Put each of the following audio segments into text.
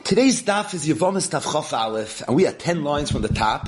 Today's daf is Yevamos Daf Chof Aleph, and we have 10 lines from the top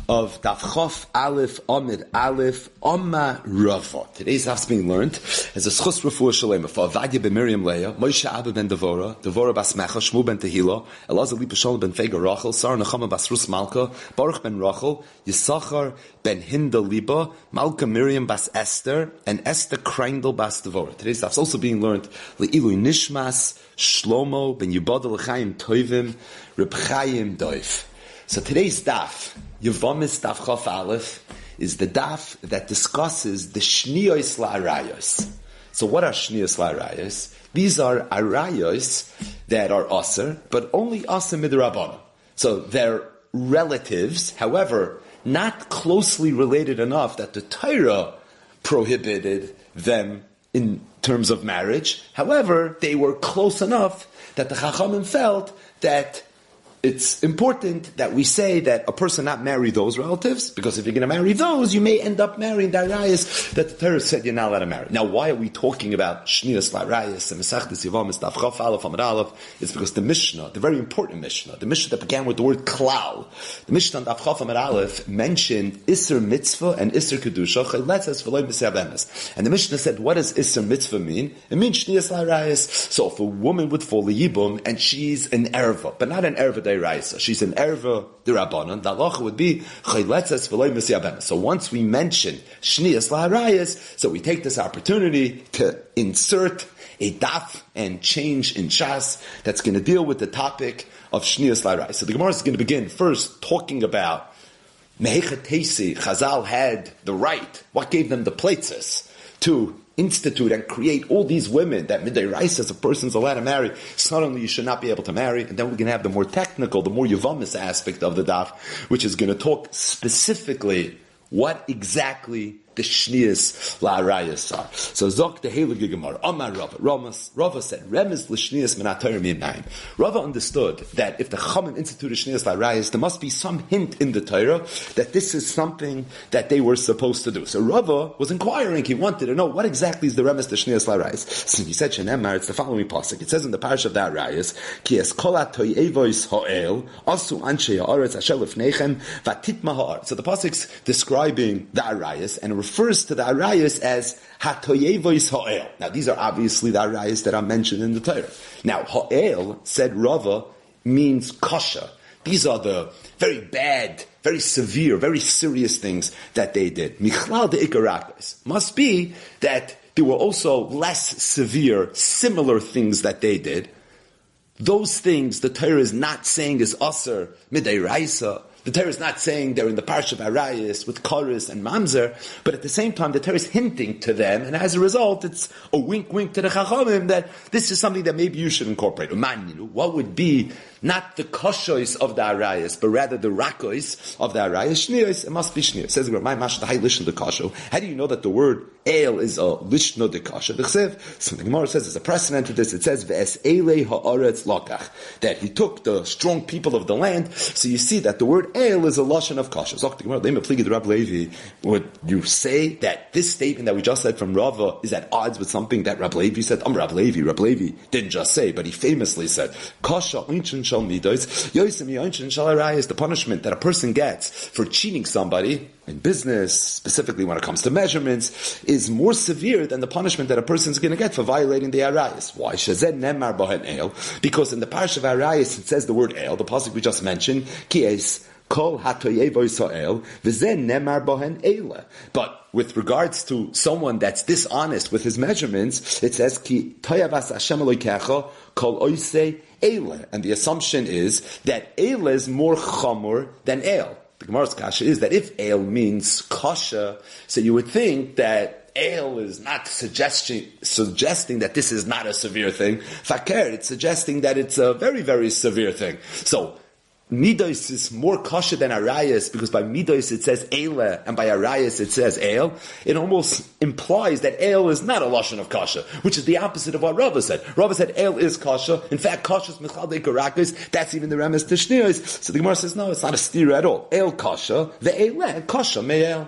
of Daf Chof Aleph, Amud Aleph, Amma Rava. Today's daf is being learned as a schus refuah shalema for Avadia ben Miriam Leah, Moshe Abba ben Devora, Devora bas Mecha, Shmuel ben Tehila, Elazar Lipa Shalom ben Fega Rachel, Sarah Nechama bas Rus Malka, Baruch ben Rachel, Yisachar ben Hinda Liba, Malka Miriam bas Esther, and Esther Kreindel bas Devora. Today's daf is also being learned Le'ilu Nishmas, Shlomo ben Yibadel Chaim Toivim, Reb Chaim Doif. So today's daf, Yevamos Daf Chof Aleph, is the daf that discusses the Shniyos La'arayos. So what are Shniyos La'arayos? These are arayos that are aser, but only aser midrabanan. So they're relatives, however, not closely related enough that the Torah prohibited them in terms of marriage. However, they were close enough that the Chachamim felt that it's important that we say that a person not marry those relatives, because if you're going to marry those, you may end up marrying the arayos that the Torah said you're not allowed to marry. Now, why are we talking about Shniyos La'arayos and Mesachtes Yevamos Daf Chof Aleph Amud Aleph? It's because the Mishnah, the very important Mishnah, the Mishnah that began with the word Klal, the Mishnah on Daf Chof Amud Aleph mentioned Isser Mitzvah and Isser Kedusha, Chayletzes V'loy B'Se'avemes. And the Mishnah said, what does Isser Mitzvah mean? It means Shniyos La'arayos. So if a woman would fall a Yibum and she's an Erva, but not an Erva Raisa. She's an erva d'Rabbanan. The halacha would be chayletzes v'loy misyabemes. So once we mention Shniyos La'arayos, so we take this opportunity to insert a daf and change in Shas that's going to deal with the topic of Shniyos La'arayos. So the Gemara is going to begin first talking about Mehechat Teisi. Chazal had the right. What gave them the places to institute and create all these women that midday rice as a person's allowed to marry, suddenly you should not be able to marry. And then we're going to have the more technical, the more Yevamos aspect of the daf, which is going to talk specifically what exactly the Shniyos La'arayos are. So Zok the Heilige Gemara, Amar Rava. Rava said, Remez l'Shniyos min haTorah mi'nayim. Rava understood that if the Chachamim instituted Shniyos La'arayos, there must be some hint in the Torah that this is something that they were supposed to do. So Rava was inquiring, he wanted to know what exactly is the Remez to Shniyos La'arayos. So he said, Shenemar, it's the following pasuk. It says in the parish of the Arayos, Ki es kol ha'toyevois ha'el, asu anshe ha'aretz asher lefnechem, v'titma ha'aretz. So the pasuk's describing the Arayos, and refers to the arayos as hatoyevois ha'el. Now these are obviously the arayos that are mentioned in the Torah. Now ha'el, said Rava, means kasha. These are the very bad, very severe, very serious things that they did. Michlal de ikarakos. Must be that there were also less severe, similar things that they did. Those things the Torah is not saying is aser midei raisa. The Torah is not saying they're in the Parsha of Arayos with Koris and Mamzer, but at the same time the Torah is hinting to them, and as a result it's a wink to the Chachamim that this is something that maybe you should incorporate. What would be not the koshois of the Arayos, but rather the rakois of the Arayos? Shniyos, it must be Shniyos. Says the Gemara, lishna de kasho. How do you know that the word ale is a lishna de kasho? So the Gemara says there's a precedent to this. It says ve'es ele ha'aretz lakach, that he took the strong people of the land. So you see that the word ale is a lashon of kasha. Would you say that this statement that we just said from Rava is at odds with something that Rab Levi said? Rab Levi didn't just say, but he famously said, kasha einchin shal midos, yosem einchin shal arayos. The punishment that a person gets for cheating somebody in business, specifically when it comes to measurements, is more severe than the punishment that a person is going to get for violating the arayos. Why? Shazed nemar bohen ale. Because in the parish of arayos it says the word ale, the pasuk we just mentioned, ki es kol hatoyevois ha'el, v'zen nemar bohen ele. But with regards to someone that's dishonest with his measurements, it says ki toyavas Hashem Elokecha kol oisei ele. And the assumption is that ele is more chamor than ale. The Gemara's kasha is that if ale means kasha, so you would think that ale is not suggesting that this is not a severe thing. Fakir, it's suggesting that it's a very, very severe thing. So Midos is more kosher than arayos, because by Midos it says ele, and by arayos it says ale. It almost implies that ale is not a lashon of kosher, which is the opposite of what Rava said. Rava said ale is kosher. In fact, kosher is michal de karakis. That's even the remes to shniyos. So the Gemara says no, it's not a steer at all. Ale kosher, the ele kosher me'ale.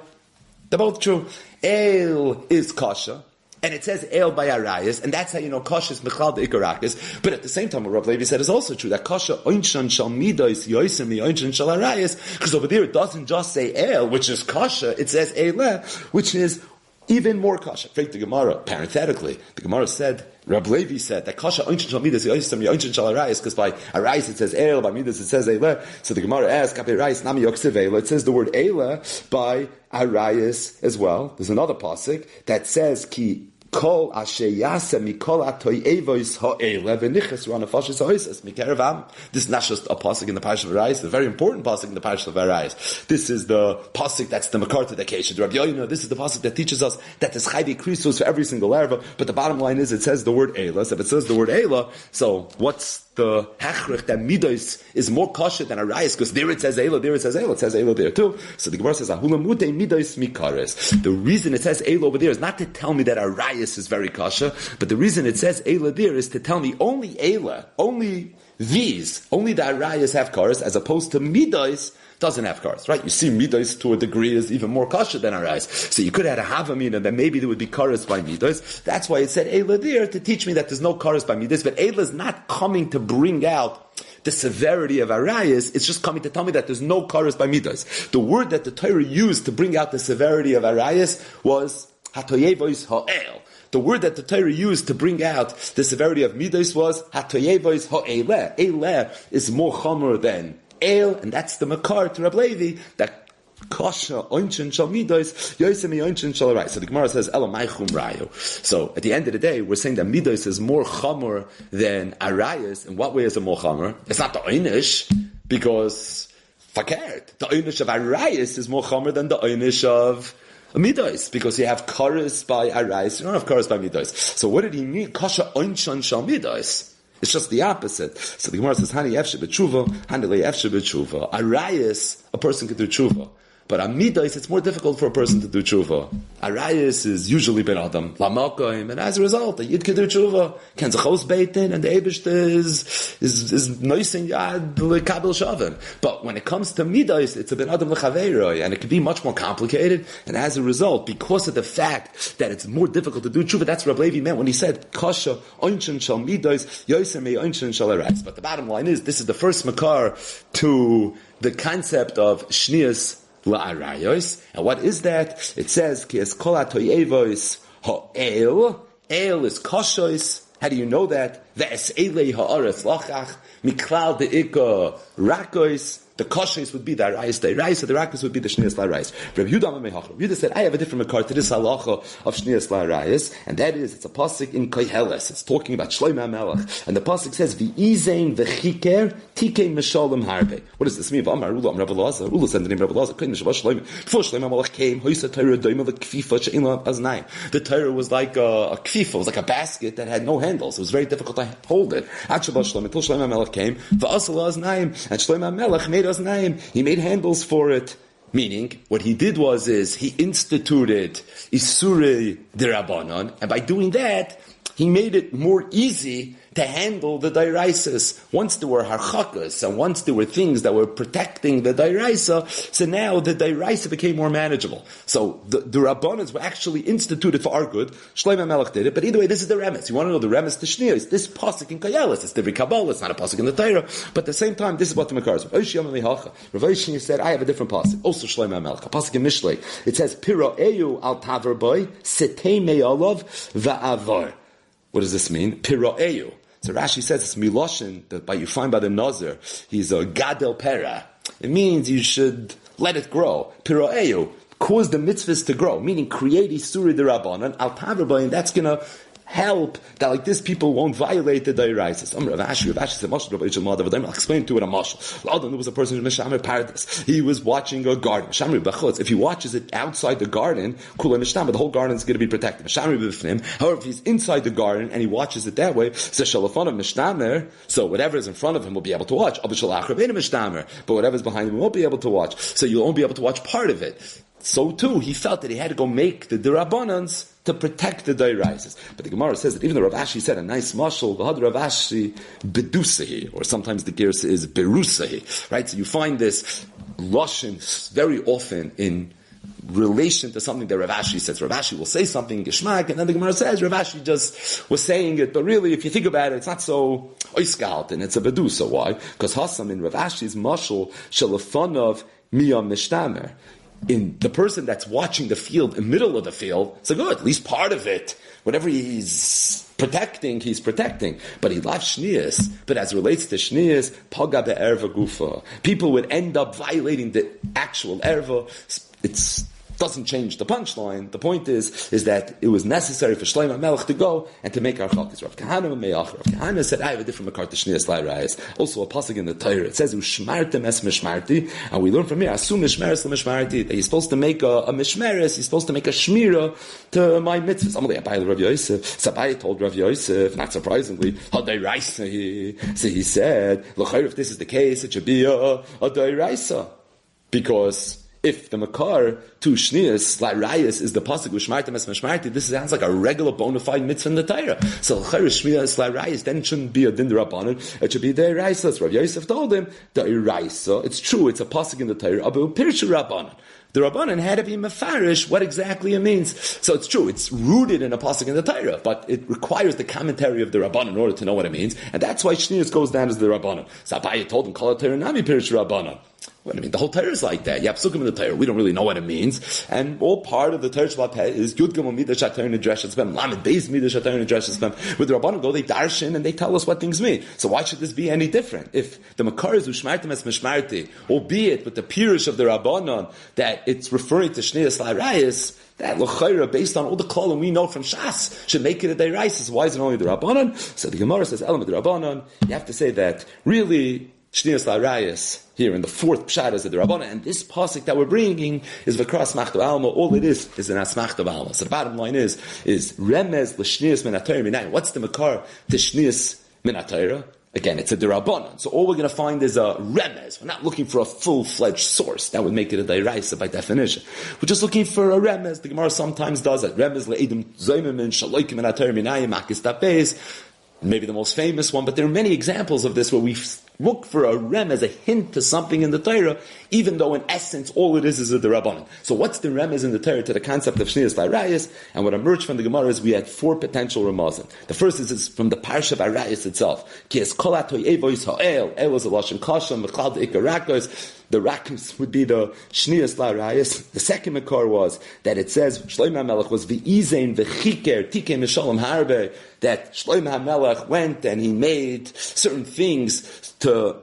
They're both true. Ale is kosher, and it says El by Arayas, and that's how you know Kasha is Mechal the Ikarakis. But at the same time, what Rav Levi said is also true, that Kasha Oinshan Shal Midos Yoisem Oinshan Shal Arayas, because over there it doesn't just say El, which is Kasha, it says Eileh, which is even more Kasha. Fake the Gemara, parenthetically, the Gemara said, Rab Levi said that Kasha Oinshan Shal Midas Yoisem Oinshan Shal Arayas, because by Arayas it says El, by Midas it says Eileh. So the Gemara asks, Kape Arayas Nami Yoksiv Eileh. It says the word Eileh by Arayas as well. There's another pasuk that says Ki Kol Asher Yasa Mikol Atoy Evois Ha'Eileh V'Niches Ru Anafashis Ha'Oises Mikerev Am. This is not just a pasuk in the Parashat of Arayas, a very important pasuk in the Parashat of Arayas. This is the pasuk that's the Makar to the Keshet. Rabbi Yomi, this is the pasuk that teaches us that there's Chayvi Krisos for every single erva, but the bottom line is it says the word Eileh. So if it says the word Eileh, so what's the hachrich that midos is more kosher than Arayas, because there it says Eileh, there it says Eileh, it says Eileh there too. So the Gemara says Ahulamute midos mikares. The reason it says Eileh over there is not to tell me that Arayas is very kosher, but the reason it says Eileh there is to tell me only Eileh, only these, only the Arayas have kares, as opposed to midos doesn't have kares, right? You see midos to a degree is even more kosher than Arayas. So you could have had a havamina that maybe there would be kares by midos. That's why it said Eileh there to teach me that there's no kares by midos, but Eileh is not coming to bring out the severity of Arayas, it's just coming to tell me that there's no kares by midos. The word that the Torah used to bring out the severity of Arayas was hatoyevois ha'el. The word that the Torah used to bring out the severity of midos was hatoyevois ha'eleh. Eleh is more chomer than El, and that's the makar to Rab Levi, that Kasha Oinshin Shal Midos Yoisem Oinshin Shal Arayas. So the Gemara says Elamai Chum Rayo. So at the end of the day, we're saying that Midos is more Chomer than Arayas. In what way is it more Chomer? It's not the Einish, because Fakert. The Einish of Arayas is more Chomer than the Einish of Midos, because you have Karas by Arayas, you don't have Karas by Midos. So what did he mean? Kasha Oinshin Shal Midos. It's just the opposite. So the Gemara says, Hani Efshe B'tshuva, Hani Le Efshe B'tshuva. Arayas, a person can do tshuva. But Amidas, it's more difficult for a person to do tshuva. Arayas is usually Ben Adam, Lamakoim, and as a result, the Yid can do tshuva. Can Zachos Beitin, and the Eibishter is noising Yad L'Kabel Shavim. But when it comes to Midas, it's a Ben Adam L'Chaveiroi, and it can be much more complicated, and as a result, because of the fact that it's more difficult to do tshuva, that's what Rab Levi meant when he said, Kasha, Oinshin Shal Midas, Yosem Oinshin Shal Arayas. But the bottom line is, this is the first makar to the concept of Shnias La'arayos. And what is that? It says, Ki es kol ha'toyevois ha'el. El is koshois. How do you know that? Ve'es elei ha'aretz lachach. Miklal de'ika rakois. The koshois would be the arayos, the rakos would be the shnias la'arayos. Rabbi Yehuda said, I have a different makar to this halacha of shnias la'arayos, and that is, it's a pasuk in Koheles. It's talking about Shlomo HaMelech, and the pasuk says, V'izein v'chiker tikei meshalem harbe. What does this mean? V'amar Ula am Rabbi Elazar. Ula said the name Rabbi Elazar. Before Shlomo HaMelech came, hoisa Torah doima l'kfifa she'in la aznayim. The Torah was like a kfifa, it was like a basket that had no handles. It was very difficult to hold it. Until Shlomo HaMelech came, v'asal aznayim, and Shlomo HaMelech made aznayim. He made handles for it. Meaning, what he did is he instituted Isurei D'Rabbanan, and by doing that, he made it more easy to handle the dairaises. Once there were harchakas, and once there were things that were protecting the dairaisa, so now the dairaisa became more manageable. So the Rabbanans were actually instituted for our good. Shlomo HaMelech did it, but either way, this is the remes. You want to know the remes to Shnios? This pasuk in Koheles, it's the Kabbalah, it's not a pasuk in the Torah, but at the same time, this is what the Makar is. Rav Oishi said, I have a different pasuk, also Shlomo HaMelech, a pasuk in Mishlei. It says, Piro Eyu al Taver Boy, Setei Me'alav Va'avar. What does this mean? Piro Eyu. So Rashi says it's miloshin that you find by the Nazir, he's a gadel pera. It means you should let it grow. Piroeyu, cause the mitzvahs to grow, meaning create Isurei D'Rabbanan, al taver, and that's gonna help that like this people won't violate the dairaises. Rav Ashi said, I'll explain to it a mashal. There was a person in Mishamer Paradise. He was watching a garden. If he watches it outside the garden, the whole garden is going to be protected. However, if he's inside the garden and he watches it that way, so whatever is in front of him will be able to watch. But whatever is behind him won't be able to watch. So you'll only be able to watch part of it. So too, he felt that he had to go make the D'Rabbanans to protect the dairaises. But the Gemara says that even though Rav Ashi said a nice mashal, the Rav Ashi bedusahi, or sometimes the gersa is berusahi, right? So you find this lashon very often in relation to something that Rav Ashi says. Rav Ashi will say something in Geshmak, and then the Gemara says Rav Ashi just was saying it, but really, if you think about it, it's not so oiskalt, and it's a bedusa. Why? Because Hassam in Rav Ashi's mashal shalafanov miyam mishtamer. In the person that's watching the field, in the middle of the field, so good, at least part of it, whatever he's protecting. But he loves shnias. But as it relates to shnias, paga be'erva gufa. People would end up violating the actual erva. It doesn't change the punchline. The point is that it was necessary for Shlomo HaMelech to go and to make our chalkis. Rav Kahana said, I have a different makar to Shnias Lairayas. Also a pasuk in the Torah. It says, Ushmartem es mishmarti. And we learn from here, Asu mishmeres l'mishmarti, that he's supposed to make a mishmeres, he's supposed to make a shmira to my mitzvahs. Amalei Abai Rav Yosef. Sabai told Rav Yosef, not surprisingly, Hadai Raisa. So he said, L'chayr, if this is the case, it should be a Hadai Raisa. Because if the makar to shnias lairayas is the pasuk u'shmartem es mishmarti, this sounds like a regular bona fide mitzvah in the Torah. So l'chayr shnias lairayas, then it shouldn't be a din d'Rabbanan, it should be de'iraisa. So Rav Yosef told him de'iraisa. It's true, it's a pasuk in the Torah, but pirshu Rabbanan. The Rabbanan had to be mefarish what exactly it means. So it's true, it's rooted in a pasuk in the Torah, but it requires the commentary of the Rabbanan in order to know what it means, and that's why shnias goes down as the Rabbanan. So Abaye told him, kol Torah nami pirshu Rabbanan. What I mean, the whole Torah is like that. You have psukim in the Torah. We don't really know what it means. And all part of the Torah Shabbat is Yud Gimel Midah Shatar Nidresh Etzbem, Lamed Beis Midah Shatar Nidresh Etzbem. With the Rabbanan go, they darshan and they tell us what things mean. So why should this be any different? If the Makar is Ushmartem es Mishmarti, albeit with the Pirush of the Rabbanan, that it's referring to Shneas Lairayas, that l'chayra, based on all the kolam we know from Shas, should make it a deiraisa. Why is it only the Rabbanan? So the Gemara says, Elam the Rabbanan, you have to say that really, Shnias Lairayas, here in the fourth pshat is the Rabbanan, and this pasuk that we're bringing is V'kra Asmachta Alma. All it is an Asmachta Alma. So the bottom line is Remez l'Shnias Min HaTorah Minayim. What's the makar to Shnias Min HaTorah? Again, it's a Dirabanan. So all we're going to find is a remez. We're not looking for a full-fledged source. That would make it a Dairaisa by definition. We're just looking for a remez. The Gemara sometimes does that. Remez le'edim zoymemin shaloikim and atar minayim akis tapes. Maybe the most famous one, but there are many examples of this where we look for a rem as a hint to something in the Torah, even though in essence all it is a Dirabanan. So what's the remez in the Torah to the concept of Shnias Lairayas? And what emerged from the Gemara is we had four potential remazim. The first is from the Parsha of Arayas itself. Ki es kol hatoy evois ha'el. El is a lashon kasha, mechal de ikarakos. The rakos would be the Shnias Lairayas. The second makar was that it says Shlomo HaMelech was v'izein v'chiker tikei mishalom harbe, that Shlomo HaMelech went and he made certain things to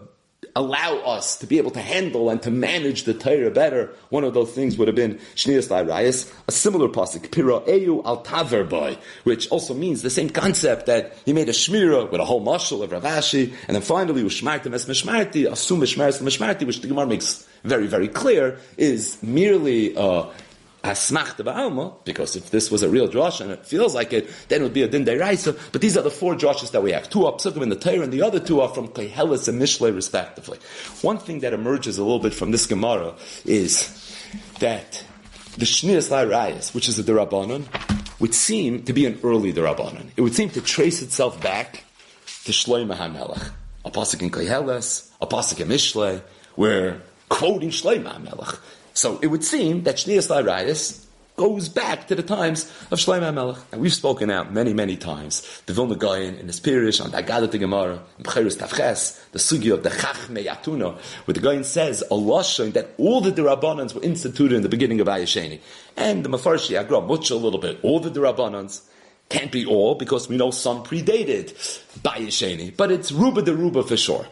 allow us to be able to handle and to manage the Torah better. One of those things would have been Shnias Lairayas. A similar pasuk, Pira Eyu al Taver Boy, which also means the same concept that he made a shmira with a whole mashal of Rav Ashi, and then finally Ushmartem es Mishmarti, Asum Mishmeres Mishmarti, which the Gemara makes very, very clear, is merely Asmachta ba'alma, because if this was a real drasha and it feels like it, then it would be a din deraisa. But these are the four drashas that we have. Two are psukim in the Torah, and the other two are from Koheles and Mishlei, respectively. One thing that emerges a little bit from this Gemara is that the Shnias Lairayas, which is a Dirabanan, would seem to be an early Dirabanan. It would seem to trace itself back to Shlomo HaMelech. A pasuk in Koheles, a pasuk in Mishlei, we're quoting Shlomo HaMelech. So it would seem that Shnias Lairayas goes back to the times of Shlomo HaMelech. And we've spoken out many, many times. The Vilna Gaon in his Pirish on the Agadat Gemara, in B'cheres Tavches, the Sugi of the Chachmei Yatuna, where the Gaon says a lashon that all the Dirabanans were instituted in the beginning of Ayasheni. And the Mefarshi Agra butch a little bit. All the Dirabanans can't be all, because we know some predated Bayesheni, but it's Ruba de Ruba for sure.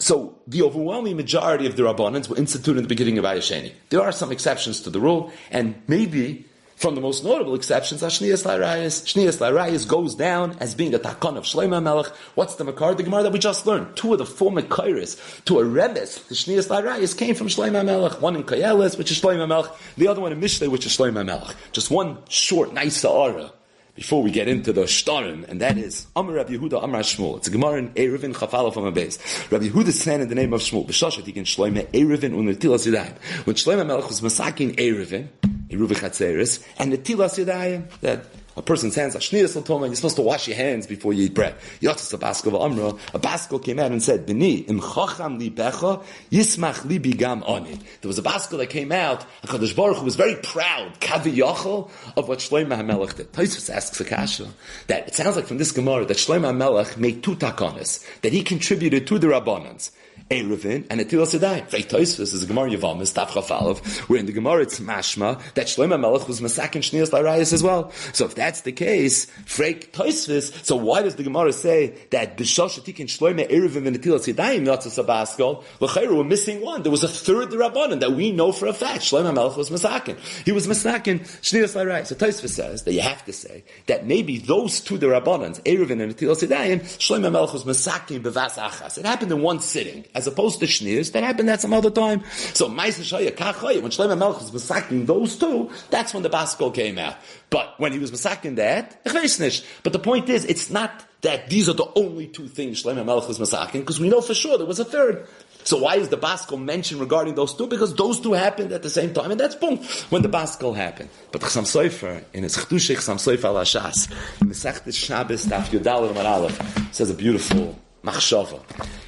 So the overwhelming majority of the Rabbanans were instituted in the beginning of Ayasheni. There are some exceptions to the rule, and maybe from the most notable exceptions are Shnias Lairayas. Shnias Lairayas goes down as being a takon of Shlomo HaMelech. What's the makar? The Gemara that we just learned. Two of the four makaris to a rebes, the Shnias Lairayas, came from Shlomo HaMelech. One in Koheles, which is Shlomo HaMelech. The other one in Mishlei, which is Shlomo HaMelech. Just one short, nice sa'ara before we get into the shtarim, and that is Amar Rabbi Yehuda Amar Shmuel. It's a Gemara in Eruvin Chafalaf Amud Beis. Rabbi Yehuda said in the name of Shmuel, B'shashat Yikin Shlomo Eruvin u'Netilas Yadayim. When Shlomo HaMelech was masaking Eruvin Chatzeres, and Netilas Yadayim, that a person's hands are shniyas l'toma, and you're supposed to wash your hands before you eat bread. Yotzes a baskel v'amra, a baskel came out and said, B'ni, im chocham libecha, yismach libi gam ani. There was a baskel that came out, HaKadosh Baruch Hu was very proud, kavi yochel, of what Shlomo HaMelech did. Tosfos asks a kasha, that it sounds like from this Gemara, that Shlomo HaMelech made two takonis, that he contributed to the Rabbanans. Eruvin and Netilas Yadayim. Frei Tosfos is a Gemara Yevamos, Tav Chaf Aleph, where in the Gemara it's mashma that Shlomo HaMelech was masakin shniyas l'rayos as well. So if that's the case, Frei Tosfos, so why does the Gemara say that b'shal shetikin Shlomo Eruvin and Netilas Yadayim yotzes abaskol? L'chayru, we're missing one. There was a third Rabbanan that we know for a fact. Shlomo HaMelech was masakin. He was masakin shniyas l'rayos. So Tosfos says that you have to say that maybe those two the Rabbanans, Eruvin and Netilas Yadayim, Shlomo HaMelech was masakin b'vas achas. It happened in one sitting. As opposed to shniyas, that happened at some other time. So, Ma'aseh Shaya, Kachaya, when Shlomo HaMelech was masaking those two, that's when the baskel came out. But when he was masaking that, but the point is, it's not that these are the only two things Shlomo HaMelech was masaking, because we know for sure there was a third. So why is the baskel mentioned regarding those two? Because those two happened at the same time, and that's boom, when the baskel happened. But Chassam Sofer, in his Chedushei Chassam Sofer al Hashas, in Masechtas Shabbos, Daf Yudal Amud Aleph, says a beautiful machshava.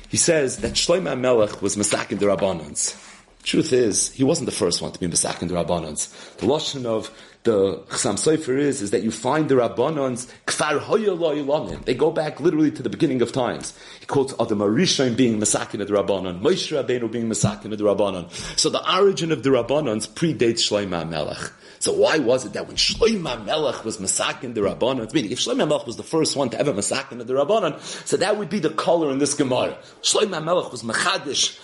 He says that Shlomo HaMelech was masakin the Rabbanans. Truth is, he wasn't the first one to be masakin the Rabbanans. The lashon of the Chassam Sofer is that you find the Rabbanans kfar hoya lo ilamin. They go back literally to the beginning of times. He quotes Adam HaRishon being masakin the Rabbanan, Moshe Rabbeinu being masakin the Rabbanan. So the origin of the Rabbanans predates Shlomo HaMelech. So why was it that when Shlomo HaMelech was masakin the Rabbanan, meaning if Shlomo HaMelech was the first one to ever masakin the Rabbanan, so that would be the color in this Gemara. Shlomo HaMelech was mechadish,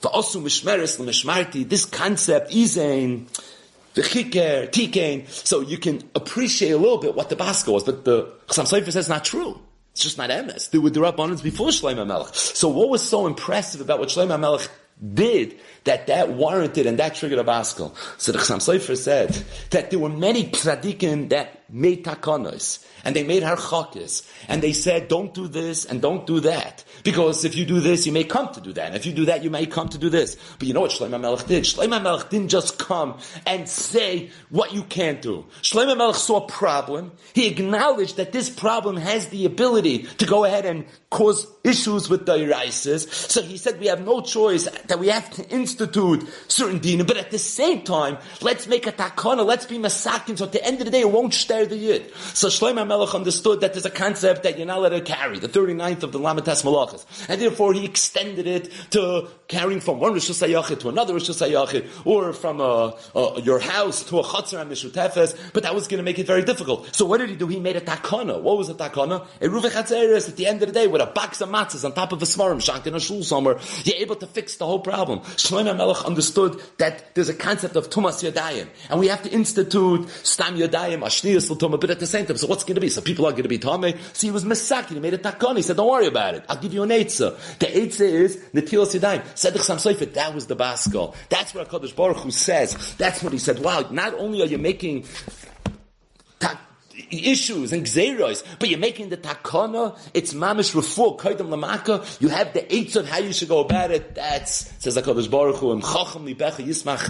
va'osu mishmeres l'mishmarti, this concept, izain, v'chiker, tikein, so you can appreciate a little bit what the baskel was, but the Chassam Sofer says not true. It's just not emes. There were the Rabbanans before Shlomo HaMelech. So what was so impressive about what Shlomo HaMelech did that warranted and that triggered a baskel? So the Chassam Sofer said that there were many tzaddikim that made takonos, and they made harchakis, and they said, don't do this and don't do that, because if you do this, you may come to do that, and if you do that, you may come to do this. But you know what Shlomo HaMelech did? Shlomo HaMelech didn't just come and say what you can't do. Shlomo HaMelech saw a problem. He acknowledged that this problem has the ability to go ahead and cause issues with the iraisis. So he said we have no choice, that we have to institute certain dinim, but at the same time, let's make a takana, let's be masakin, so at the end of the day, it won't shter the yid. So Shlomo HaMelech understood that there's a concept that you're not allowed to carry, the 39th of the Lamites Malachas. And therefore he extended it to carrying from one Rosh Hashanah to another Rosh Hashanah, or from your house to a Chatzar HaMishutefes, but that was going to make it very difficult. So what did he do? He made a takana. What was a takana? A Ruvei Chatzeres at the end of the day with a box of matzahs on top of a smarim, shank in a shul somewhere. You're able to fix the whole problem. Shlomo HaMelech understood that there's a concept of Tumas Yadayim, and we have to institute Stam Yadayim, Ashniyas L'Tumah, but at the same time, so what's going to be? So people are going to be Tameh. So he was Mesakin, he made a takana. He said, don't worry about it. I'll give you an Eitzah. The Eitzah is Netilas Yadayim. Said the Chassam Sofer, that was the baskel. That's what HaKadosh Baruch Hu says. That's what he said. Wow, not only are you making issues and gzeiros, but you're making the takana, it's mamish refuah, kaidam lamaka, you have the eights of how you should go about it. That's, says HaKadosh Baruch Hu, chacham libecha yismach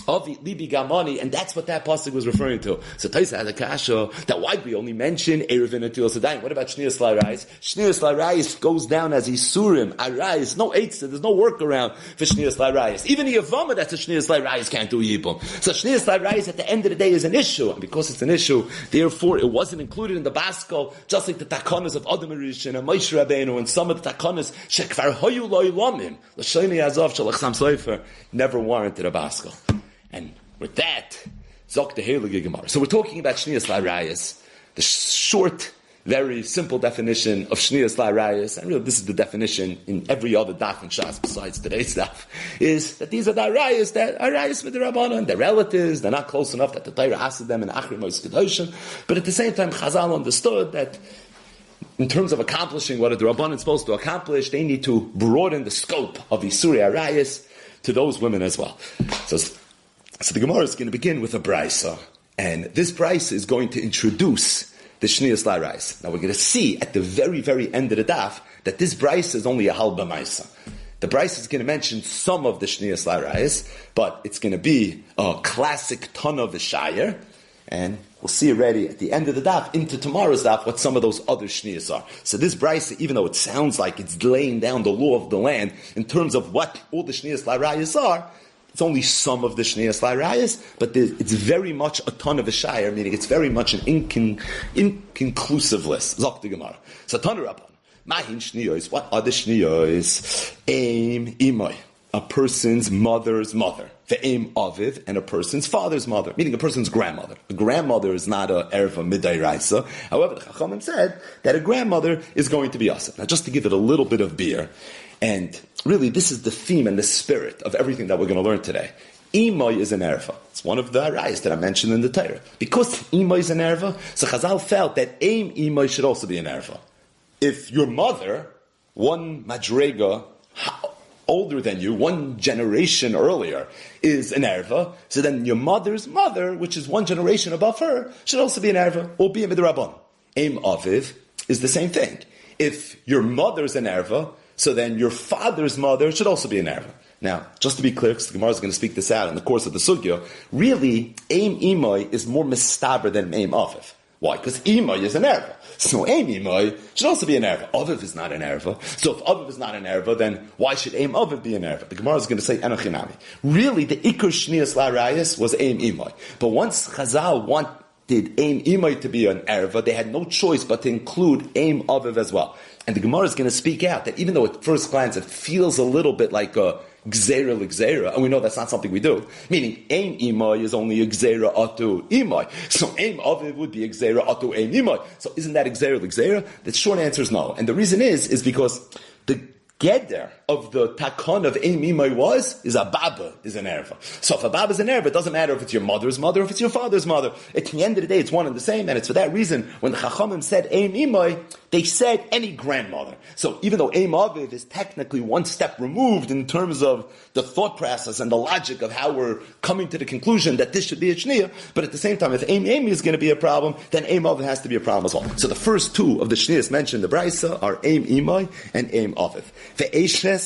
Avi libi gamani, and that's what that pasuk was referring to. So Taisa had a kasha that why we only mention Eruvin and Netilas Yadayim. What about Shniyas L'Arayis? Shniyas L'Arayis goes down as Isurim, Arayis, no eitzah, there's no workaround for Shniyas L'Arayis. Even the Yevamos that's a Shniyas L'Arayis can't do Yibum. So Shniyas L'Arayis at the end of the day is an issue, and because it's an issue, therefore it wasn't included in the baskel, just like the takanas of Adam HaRishon and Moshe Rabbeinu and some of the takanas shekvar hoyu lo ilamim l'shoni azov shel Chassam Sofer never warranted a baskel. And with that, Zok the Heilige Gemara. So we're talking about Shniyas L'Arayis, the short, very simple definition of Shniyas L'Arayis, and really this is the definition in every other daf in Shas besides today's daf, is that these are the Arayis, that Arayis with the Rabbanon, they're relatives, they're not close enough that the Torah asked them in Achrim Mos Kedoshim, but at the same time Chazal understood that in terms of accomplishing what the Rabbanon is supposed to accomplish, they need to broaden the scope of Isuri Arayis to those women as well. So the Gemara is going to begin with a brisa, and this brisa is going to introduce the Shniyas L'Arayis. Now we're going to see at the very, very end of the daf that this brisa is only a halba maisa. The brisa is going to mention some of the Shniyas L'Arayis, but it's going to be a classic ton of the Shiur, and we'll see already at the end of the daf, into tomorrow's daf, what some of those other shniyas are. So this brisa, even though it sounds like it's laying down the law of the land in terms of what all the shniyas la'rayas are, it's only some of the shniyas la'rayas, but it's very much a ton of a shire, meaning it's very much an inconclusive list. Zok the Gemara. So Tanu Rabban, Mahin shniyos, what are the shniyos? Aim imay, a person's mother's mother. The aim aviv, and a person's father's mother, meaning a person's grandmother. A grandmother is not a erva midayraisa. However, the Chachamim said that a grandmother is going to be asif. Now, just to give it a little bit of beer, and really this is the theme and the spirit of everything that we're going to learn today. Imay is an erva. It's one of the arayas that I mentioned in the Torah. Because imay is an erva, so Chazal felt that aim imay should also be an erva. If your mother, one madrega, older than you, one generation earlier, is an erva, so then your mother's mother, which is one generation above her, should also be an erva, albeit midrabban. Aim aviv is the same thing. If your mother's an erva, so then your father's mother should also be an erva. Now, just to be clear, because the Gemara is going to speak this out in the course of the sugya, really, aim imay is more mistaber than aim aviv. Why? Because imay is an erva. So aim imay should also be an erva. Aviv is not an erva. So if aviv is not an erva, then why should aim aviv be an erva? The Gemara is going to say enochinami. Really, the ikar shniyas la'rayas was aim imay. But once Chazal wanted aim imay to be an erva, they had no choice but to include aim aviv as well. And the Gemara is going to speak out that even though at first glance it feels a little bit like a gzeira l'gzeira, and we know that's not something we do, meaning aim imay is only a gzeira atu imay. So aim aviv would be a gzeira atu aim imay. So isn't that a gzeira l'gzeira? The short answer is no. And the reason is because the geder of the takon of aim imay is a baba is an erva. So if a baba is an erva, it doesn't matter if it's your mother's mother or if it's your father's mother. At the end of the day, it's one and the same, and it's for that reason when the Chachamim said aim imay, they said any grandmother. So even though aim aviv is technically one step removed in terms of the thought process and the logic of how we're coming to the conclusion that this should be a shniyah, but at the same time, if aim is going to be a problem, then aim aviv has to be a problem as well. So the first two of the shniyahs mentioned in the brisa are aim imay and aim aviv. Ve'eshnes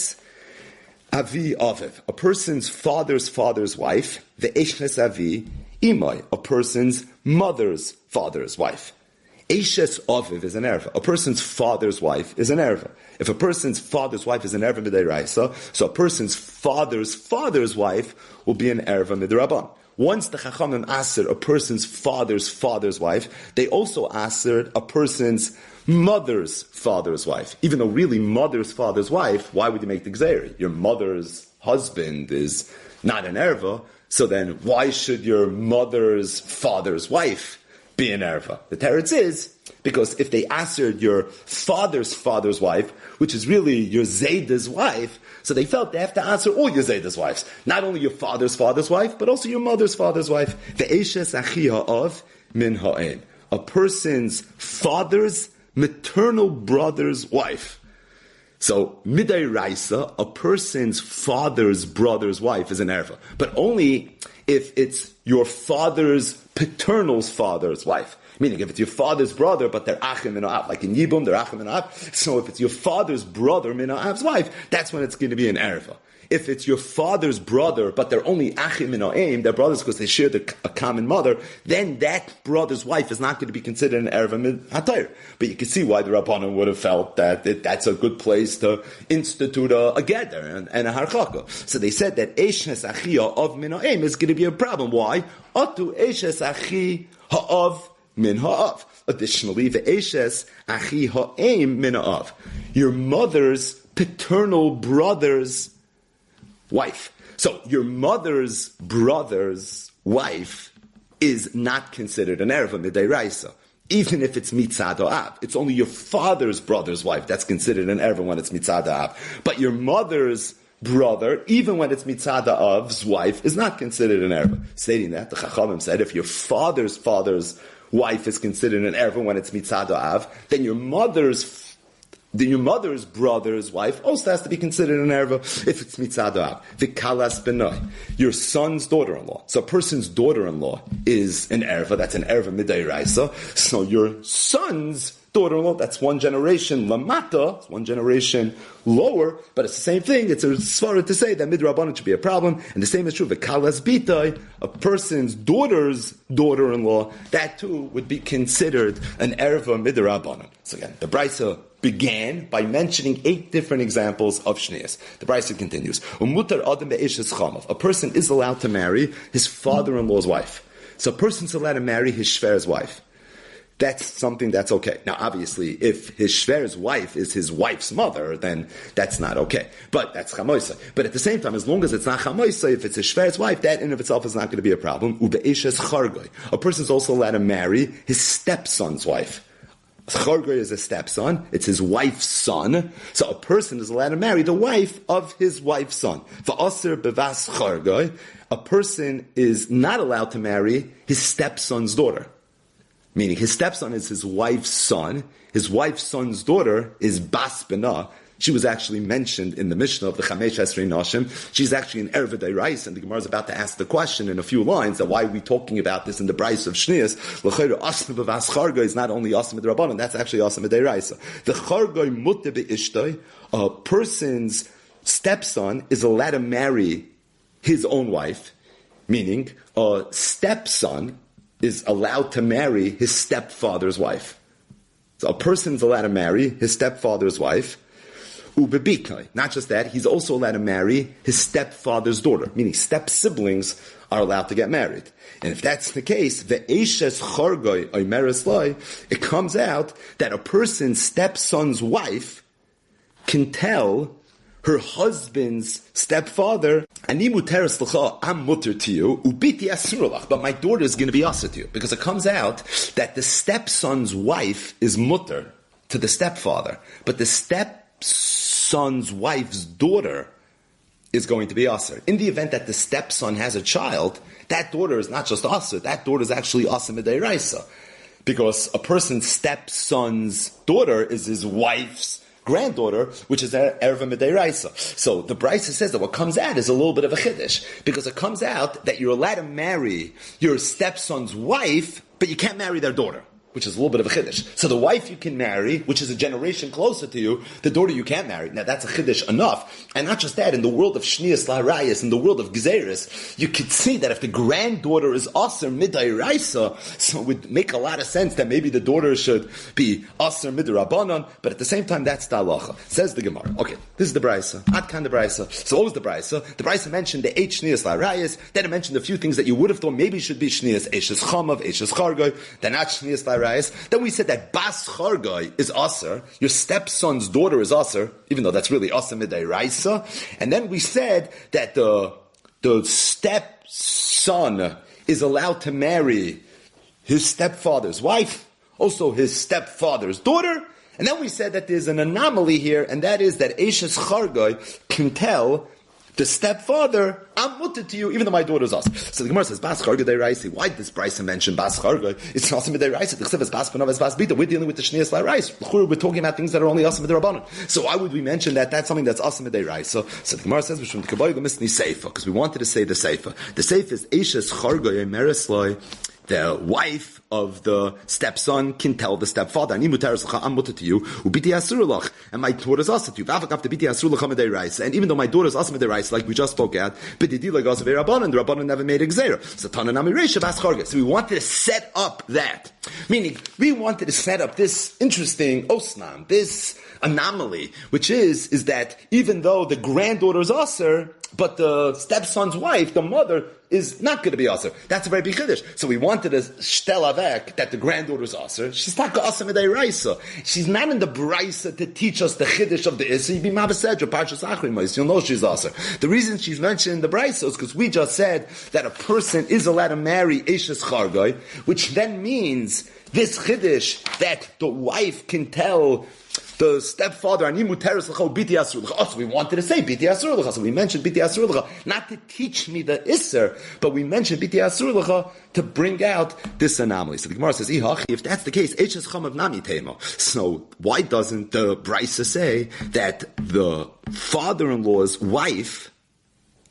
avi aviv, a person's father's wife. Ve'eshnes avi imay, a person's mother's father's wife. Eshes aviv is an erva. A person's father's wife is an erva. If a person's father's wife is an erva midiraisa, so a person's father's wife will be an erva midirabban. Once the Chachamim aser a person's father's wife, they also aser a person's mother's father's wife. Even though really mother's father's wife, why would you make the gzeira? Your mother's husband is not an erva, so then why should your mother's father's wife be an erva? The teretz is because if they answered your father's wife, which is really your Zayda's wife, so they felt they have to answer all your Zayda's wives. Not only your father's wife, but also your mother's father's wife. Ve'eshes achi ha'av min ha'en. A person's father's maternal brother's wife. So, midai raisa, a person's father's brother's wife is an erva. But only if it's your father's paternal's father's wife. Meaning, if it's your father's brother, but they're achim min ha'av, like in Yibum, they're achim min ha'av. So if it's your father's brother min ha'av's wife, that's when it's going to be an erva. If it's your father's brother, but they're only achim min ha'aim, they're brothers because they share a common mother, then that brother's wife is not going to be considered an erva min ha'tayr. But you can see why the Rabbanan would have felt that that's a good place to institute a geder and a harchaka. So they said that eshes achia of min ha'aim is going to be a problem. Why? Atu eshes achi ha'av min ha'av. Additionally, the eshes achi ha'aim min ha'av. Your mother's paternal brother's wife. So your mother's brother's wife is not considered an erva midayraisa, even if it's mitzad ha'av. It's only your father's brother's wife that's considered an erva when it's mitzad ha'av. But your mother's brother, even when it's mitzad ha'av's wife, is not considered an erva. Stating that, the Chachamim said, if your father's wife is considered an erva when it's mitzad ha'av, then your mother's brother's wife also has to be considered an erva if it's mitzad ha'av. V'kalas benoi, your son's daughter-in-law. So a person's daughter-in-law is an erva. That's an erva midayraisa. So your son's daughter-in-law. That's one generation lamata, it's one generation lower, but it's the same thing. It's a svara to say that midrabanan should be a problem, and the same is true. V'kalas bitai, a person's daughter's daughter-in-law, that too would be considered an erva midrabanan. So again, the Brisa began by mentioning 8 different examples of shnias. The Brisa continues. Umutar adam be'eshes chamav. A person is allowed to marry his father-in-law's wife. So a person's allowed to marry his shver's wife. That's something that's okay. Now, obviously, if his shver's wife is his wife's mother, then that's not okay. But that's chamoisa. But at the same time, as long as it's not chamoisa, if it's his shver's wife, that in of itself is not going to be a problem. Ube'eshes chargoy. A person's also allowed to marry his stepson's wife. Chargoy is a stepson. It's his wife's son. So a person is allowed to marry the wife of his wife's son. V'aser bevas chargoy. A person is not allowed to marry his stepson's daughter. Meaning his stepson is his wife's son. His wife's son's daughter is Bas B'na. She was actually mentioned in the Mishnah of the Chamesh Esrei Nashim. She's actually an Erva Derais, and the Gemara is about to ask the question in a few lines that why are we talking about this in the Brais of Shnias? L'chayru Asma B'vas Chargoy is not only Asma D'Rabbanan, that's actually Asma Derais. The Chargoy Mutte Be'ishtoi, a person's stepson is allowed to marry his own wife, meaning a stepson is allowed to marry his stepfather's wife. So a person's allowed to marry his stepfather's wife. Ubebiknai. Not just that, he's also allowed to marry his stepfather's daughter, meaning step-siblings are allowed to get married. And if that's the case, ve'eshes chargoy oimeres loy, it comes out that a person's stepson's wife can tell her husband's stepfather, Ani muteres l'cha, I'm mutter to you, ubiti asur lach, but my daughter is going to be asur to you. Because it comes out that the stepson's wife is mutter to the stepfather, but the stepson's wife's daughter is going to be asur. In the event that the stepson has a child, that daughter is not just asur, that daughter is actually asur mid'oraisa. Because a person's stepson's daughter is his wife's granddaughter, which is Erva Mid'oraisa. So the Brisa says that what comes out is a little bit of a chiddush, because it comes out that you're allowed to marry your stepson's wife, but you can't marry their daughter, which is a little bit of a chiddush. So the wife you can marry, which is a generation closer to you, the daughter you can't marry. Now that's a chiddush enough. And not just that, in the world of Shnias La'arayas, in the world of Gzeris, you could see that if the granddaughter is Aser Mid'oraisa, so it would make a lot of sense that maybe the daughter should be Aser Mid'Rabbanan, but at the same time that's the halacha. Says the Gemara. Okay, this is the Brisa. Adkan the Brisa. So what was the Brisa? The Brisa mentioned the 8 Shnias La'arayas, then it mentioned a few things that you would have thought maybe should be Shnias Eshes Chamav, Eshes Chargoy, they're not Shnias La'arayas. Then we said that Bas Chargoy is Aser, your stepson's daughter is Aser, even though that's really Aser Mid'oraisa. And then we said that the stepson is allowed to marry his stepfather's wife, also his stepfather's daughter. And then we said that there's an anomaly here, and that is that Eshes Chargoy can tell the stepfather, I'm mutter to you, even though my daughter's us. So the Gemara says, Bas Chargoy Deiraisi. Why did this Brisa mention Bas Chargoy? It's not Asma Deiraisi. The Chsev is Bas Panav, Bas Bita. We're dealing with the Shnias La'Rais. We're talking about things that are only Asma D'Rabbanan. So why would we mention that that's something that's Asma Deiraisi? So the Gemara says, because we wanted to say the Seifa. The Seifa is Eshes Chargoy Meresloi. The wife of the stepson can tell the stepfather, I'm mutter to you, and my daughter is also to you. And even though my daughter is also mid'oraisa, like we just spoke at, but the Rabbanan never made a gzeira. So we wanted to set up that. Meaning, we wanted to set up this interesting osnam, this anomaly, which is that even though the granddaughter is aser, but the stepson's wife, the mother, is not going to be aser. That's a very big chiddush. So we wanted to shtel avek that the granddaughter is aser. She's not aser mid'oraisa. She's not in the brisa to teach us the chiddush of the issa. You'll be mabasedra parshas achrimos. You'll know she's aser. The reason she's mentioned in the brisa is because we just said that a person is allowed to marry eshes chargoy, which then means this chiddush that the wife can tell the stepfather, we wanted to say biti asur l'cha, so we mentioned biti asur l'cha, not to teach me the isser, but we mentioned biti asur l'cha to bring out this anomaly. So the Gemara says, if that's the case, eches chamav nami tema. So why doesn't the Brisa say that the father-in-law's wife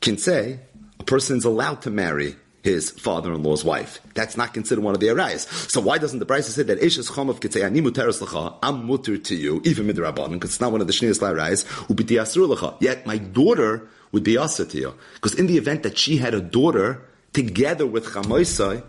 can say a person's allowed to marry his father-in-law's wife. That's not considered one of the arayas. So why doesn't the Brisa say that Eshes Chomav could say, Ani muteres l'cha, I'm mutter to you, even midrabanan, because it's not one of the Shniyas La'arayas, ubiti asur l'cha. Yet my daughter would be asa to you. Because in the event that she had a daughter together with Chamoisai,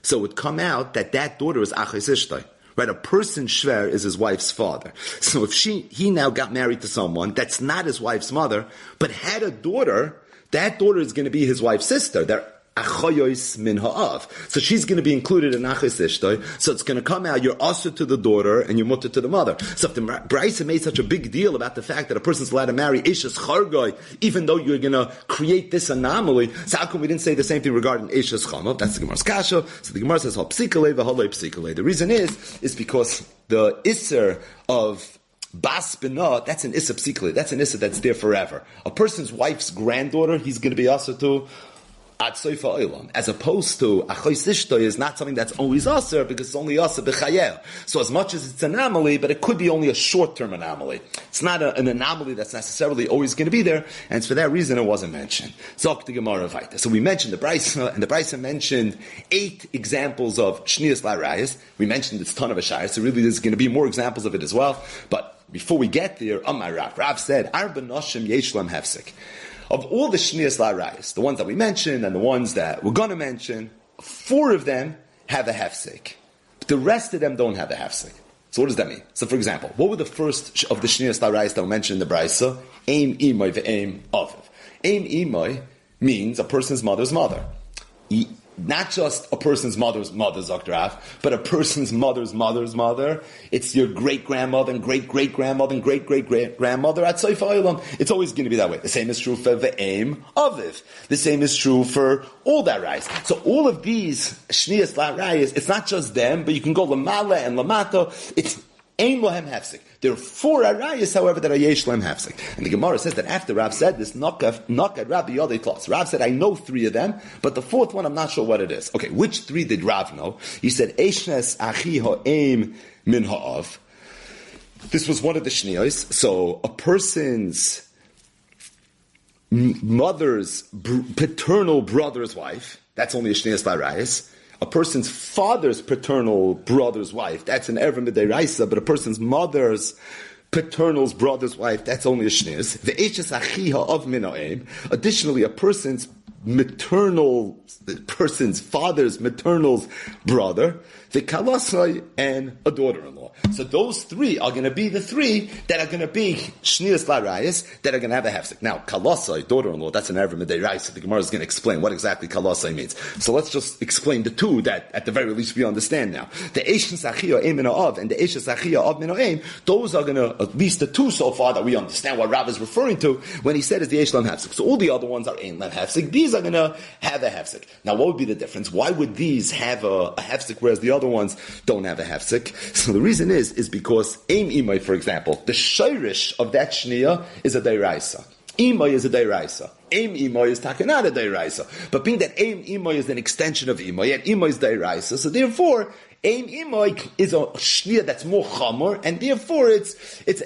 so it would come out that daughter is Achis Ishtai. Right, a person's shver is his wife's father. So if he now got married to someone that's not his wife's mother, but had a daughter, that daughter is going to be his wife's sister. They're achoyos min ha'av. So she's going to be included in achos ishtoi. So it's going to come out, you're also to the daughter and you're mutter to the mother. So if the Brisa made such a big deal about the fact that a person's allowed to marry Ishes Chargoi, even though you're going to create this anomaly, so how come we didn't say the same thing regarding Ishes Chamav? That's the Gemara's kasha. So the Gemara says, ha psikale v'haloi psikale. The reason is because the Isser of Bas Bina, that's an Issa psikale. That's an Issa that's there forever. A person's wife's granddaughter, he's going to be also to Ad Soifa Olam, as opposed to Achois Ishtoy is not something that's always aser because it's only aser b'chayel. So as much as it's an anomaly, but it could be only a short-term anomaly. It's not an anomaly that's necessarily always going to be there, and it's for that reason it wasn't mentioned. Zok the Gemara Vayta. So we mentioned the Brisa, and the Brisa mentioned 8 examples of Shniyas La'arayas. We mentioned it's ton of Ashayas, so really there's going to be more examples of it as well. But before we get there, Amar Rav said, Arba Noshim Yesh Lam Hefsek. Of all the Shniyas La'arayas, the ones that we mentioned and the ones that we're going to mention, 4 of them have a hefsek. The rest of them don't have a hefsek. So what does that mean? So for example, what were the first of the Shniyas La'arayas that we mentioned in the Brisa? Aim Imai ve'aim aviv. Aim Imai means a person's mother's mother. Not just a person's mother's mother, Zokrav, but a person's mother's mother's mother. It's your great-grandmother and great-great-grandmother and great-great-great-grandmother at Soifa Olam. It's always going to be that way. The same is true for Ve'em Aviv. The same is true for all that rise. So all of these Shniyas La'arayas, it's not just them, but you can go Lamala and Lamato. It's Ein Lohem Hefsek. There are 4 arayas, however, that are Yesh Lohem Hefsek. And the Gemara says that after Rav said this, knock at Rabbi Yodei Klos. Rav said, I know 3 of them, but the 4th one, I'm not sure what it is. Okay, which 3 did Rav know? He said, Eshnes Achi Ha'em Min Ha'av. This was one of the Shniyos. So a person's mother's paternal brother's wife, that's only a Shniyos La'arayas. A person's father's paternal brother's wife, that's an Erva Midiraisa, but a person's mother's paternal's brother's wife, that's only a Shniyos. Ve'eshes achiha of mino'im. Additionally, a person's father's maternal's brother, the kalasai, and a daughter-in-law. So those 3 are going to be the 3 that are going to be Shniyas La'arayas, that are going to have a hefsek. Now, kalasai, daughter-in-law, that's an Erva Midiraisa. The Gemara is going to explain what exactly kalasai means. So let's just explain the 2 that, at the very least, we understand now. The Eshes Achiyah Ein Mino'av and the Eshes Achiyah Av Mino'im, those are going to, at least the 2 so far that we understand what Rav is referring to when he said is the Eish Lam Hefsek. So all the other ones are Ein Lam Hefsek. These are going to have a hefsek. Now, what would be the difference? Why would these have a hefsek whereas the other ones don't have a hefsek? So the reason is because Aim Imai, for example, the shirish of that shniya is a deiraisa. Imai is a deiraisa. Aim Imai is takanat a deiraisa. But being that Aim Imai is an extension of Imai, and Imai is deiraisa, so therefore, Aim Imai is a shniya that's more chamor, and therefore it's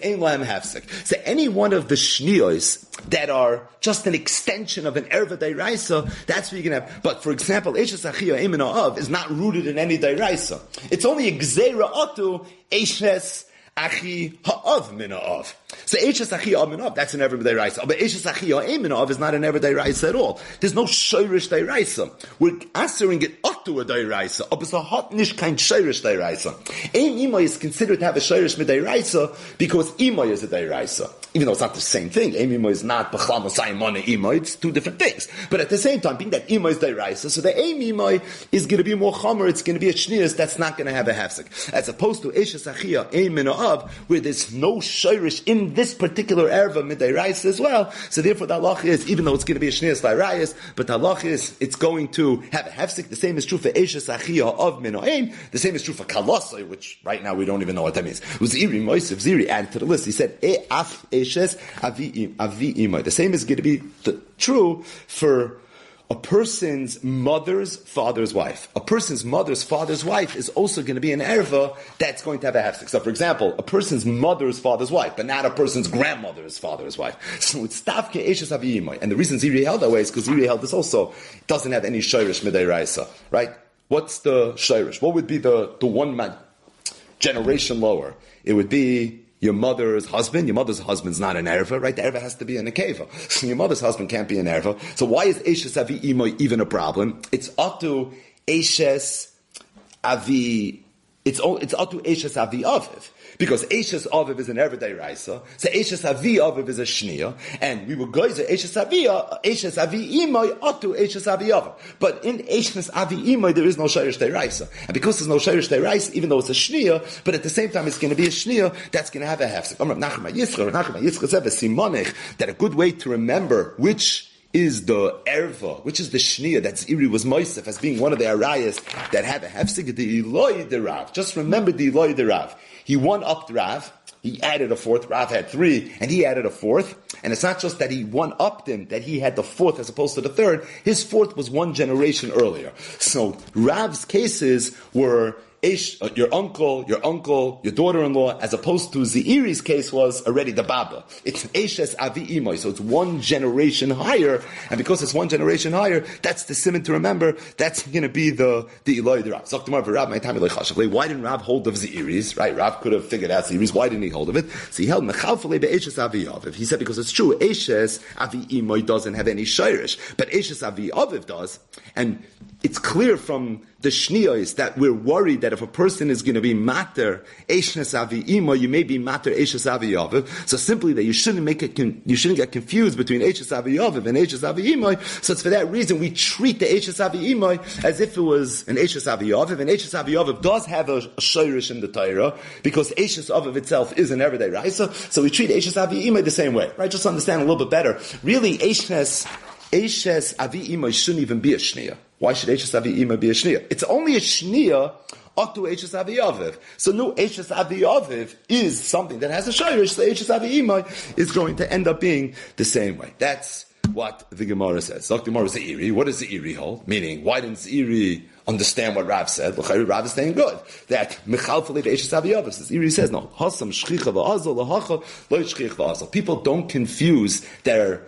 Aim Lahem Hefsek. So any one of the shniyos that are just an extension of an erva deiraisa, that's what you're going to have. But for example, Eshes Achiyah Ein Mino'av is not rooted in any deiraisa. It's only a gzeira atu Eshes Achi Ha'av Mina'av. So Eshes Achi Ha'av Mina'av, that's an Ever Deiraisa. But Eshes Achi Ha'av Mina'av is not an Ever Deiraisa at all. There's no Shoirish Deiraisa. We're answering it up to a Deiraisa. But it's a hot nish kind Shoirish Deiraisa. Ein Imai is considered to have a Shoirish Deiraisa because Imai is a Deiraisa. Even though it's not the same thing. Ein Imai is not B'chlam Osayimana Imai. It's 2 different things. But at the same time, being that Imai is Deiraisa, so the Ein Imai is going to be more Chomer. It's going to be a Shniyas that's not going to have a Hefsek. As opposed to Eshes Achi Ha'av Mina'av, where there's no Shoirish in this particular erva midayrais as well. So therefore the halach is, even though it's going to be a shniyas la'rayas, but the halach is, it's going to have a hefsek. The same is true for Eshes Achiyah of Mino'im. The same is true for Kalasai, which right now we don't even know what that means. Uziri Moisef Ziri added to the list. He said, Af Eshes Avi Imai. The same is going to be true for a person's mother's father's wife. A person's mother's father's wife is also going to be an erva that's going to have a hefsek. So, for example, a person's mother's father's wife, but not a person's grandmother's father's wife. So it's tafke eshes avi imay. And the reason Ziri held that way is because Ziri held this also doesn't have any shirish midei raisa, right? What's the shirish? What would be the one generation lower? It would be your mother's husband. Your mother's husband's not an erva, right? The erva has to be an akeva. So your mother's husband can't be an erva. So why is eshes avi imoy even a problem? It's atu eshes avi. It's atu eshes avi aviv. Because eshes aviv is an erva deraisa. So eshes avi aviv is a shnia. And we would go to eshes avi imoy atu eshes avi aviv. But in eshes avi imoy there is no shirish deraisa. And because there's no shirish deraisa, even though it's a shnia, but at the same time it's going to be a shnia, that's going to have a hefsek. That a good way to remember which is the erva, which is the shnia that Ziri was moisef as being one of the arayas that have a hefsek, the Eloi de Rav. Just remember the Eloi de Rav. He one-upped Rav, he added a fourth, Rav had three, and he added a fourth, and it's not just that he one-upped him, that he had the fourth as opposed to the third, his fourth was one generation earlier. So Rav's cases were your uncle, your daughter-in-law, as opposed to Zeiri's case was already the Baba. It's Eshes Avi Imoy, so it's one generation higher, and because it's one generation higher, that's the simon to remember, that's going to be the Eloi the Rav. Why didn't Rav hold of Zeiri's, right? Rav could have figured out Zeiri's, why didn't he hold of it? So he held Mechalfale Eshes Avi Aviv. He said because it's true, Eshes Avi Imoy doesn't have any shirish, but Eshes Avi Aviv does, and it's clear from the shniyos that we're worried that if a person is going to be mater eshes avi ima, you may be mater eshes avi aviv. So simply that you shouldn't get confused between eshes avi aviv and eshes avi ima. So it's for that reason we treat the eshes avi ima as if it was an eshes avi aviv. And eshes avi aviv does have a shirish in the Torah because eshes aviv itself is an everyday raisa. So we treat eshes avi ima the same way, right? Just to understand a little bit better. Really, eshes avi ima shouldn't even be a shniya. Why should Eshes Avi Ima be a shnia? It's only a shnia to Eshes Avi Aviv. So no, Eshes Avi Aviv is something that has a shirish, so Eshes Avi Ima is going to end up being the same way. That's what the Gemara says. So the Gemara is Zeiri. What does the Zeiri hold? Meaning, why didn't Zeiri understand what Rav said? Rav is saying good. That Mechalfale Eshes Avi Aviv. Zeiri says, no. Hasam Shchicha V'azal Lahacha Lo Shchich V'azal. People don't confuse their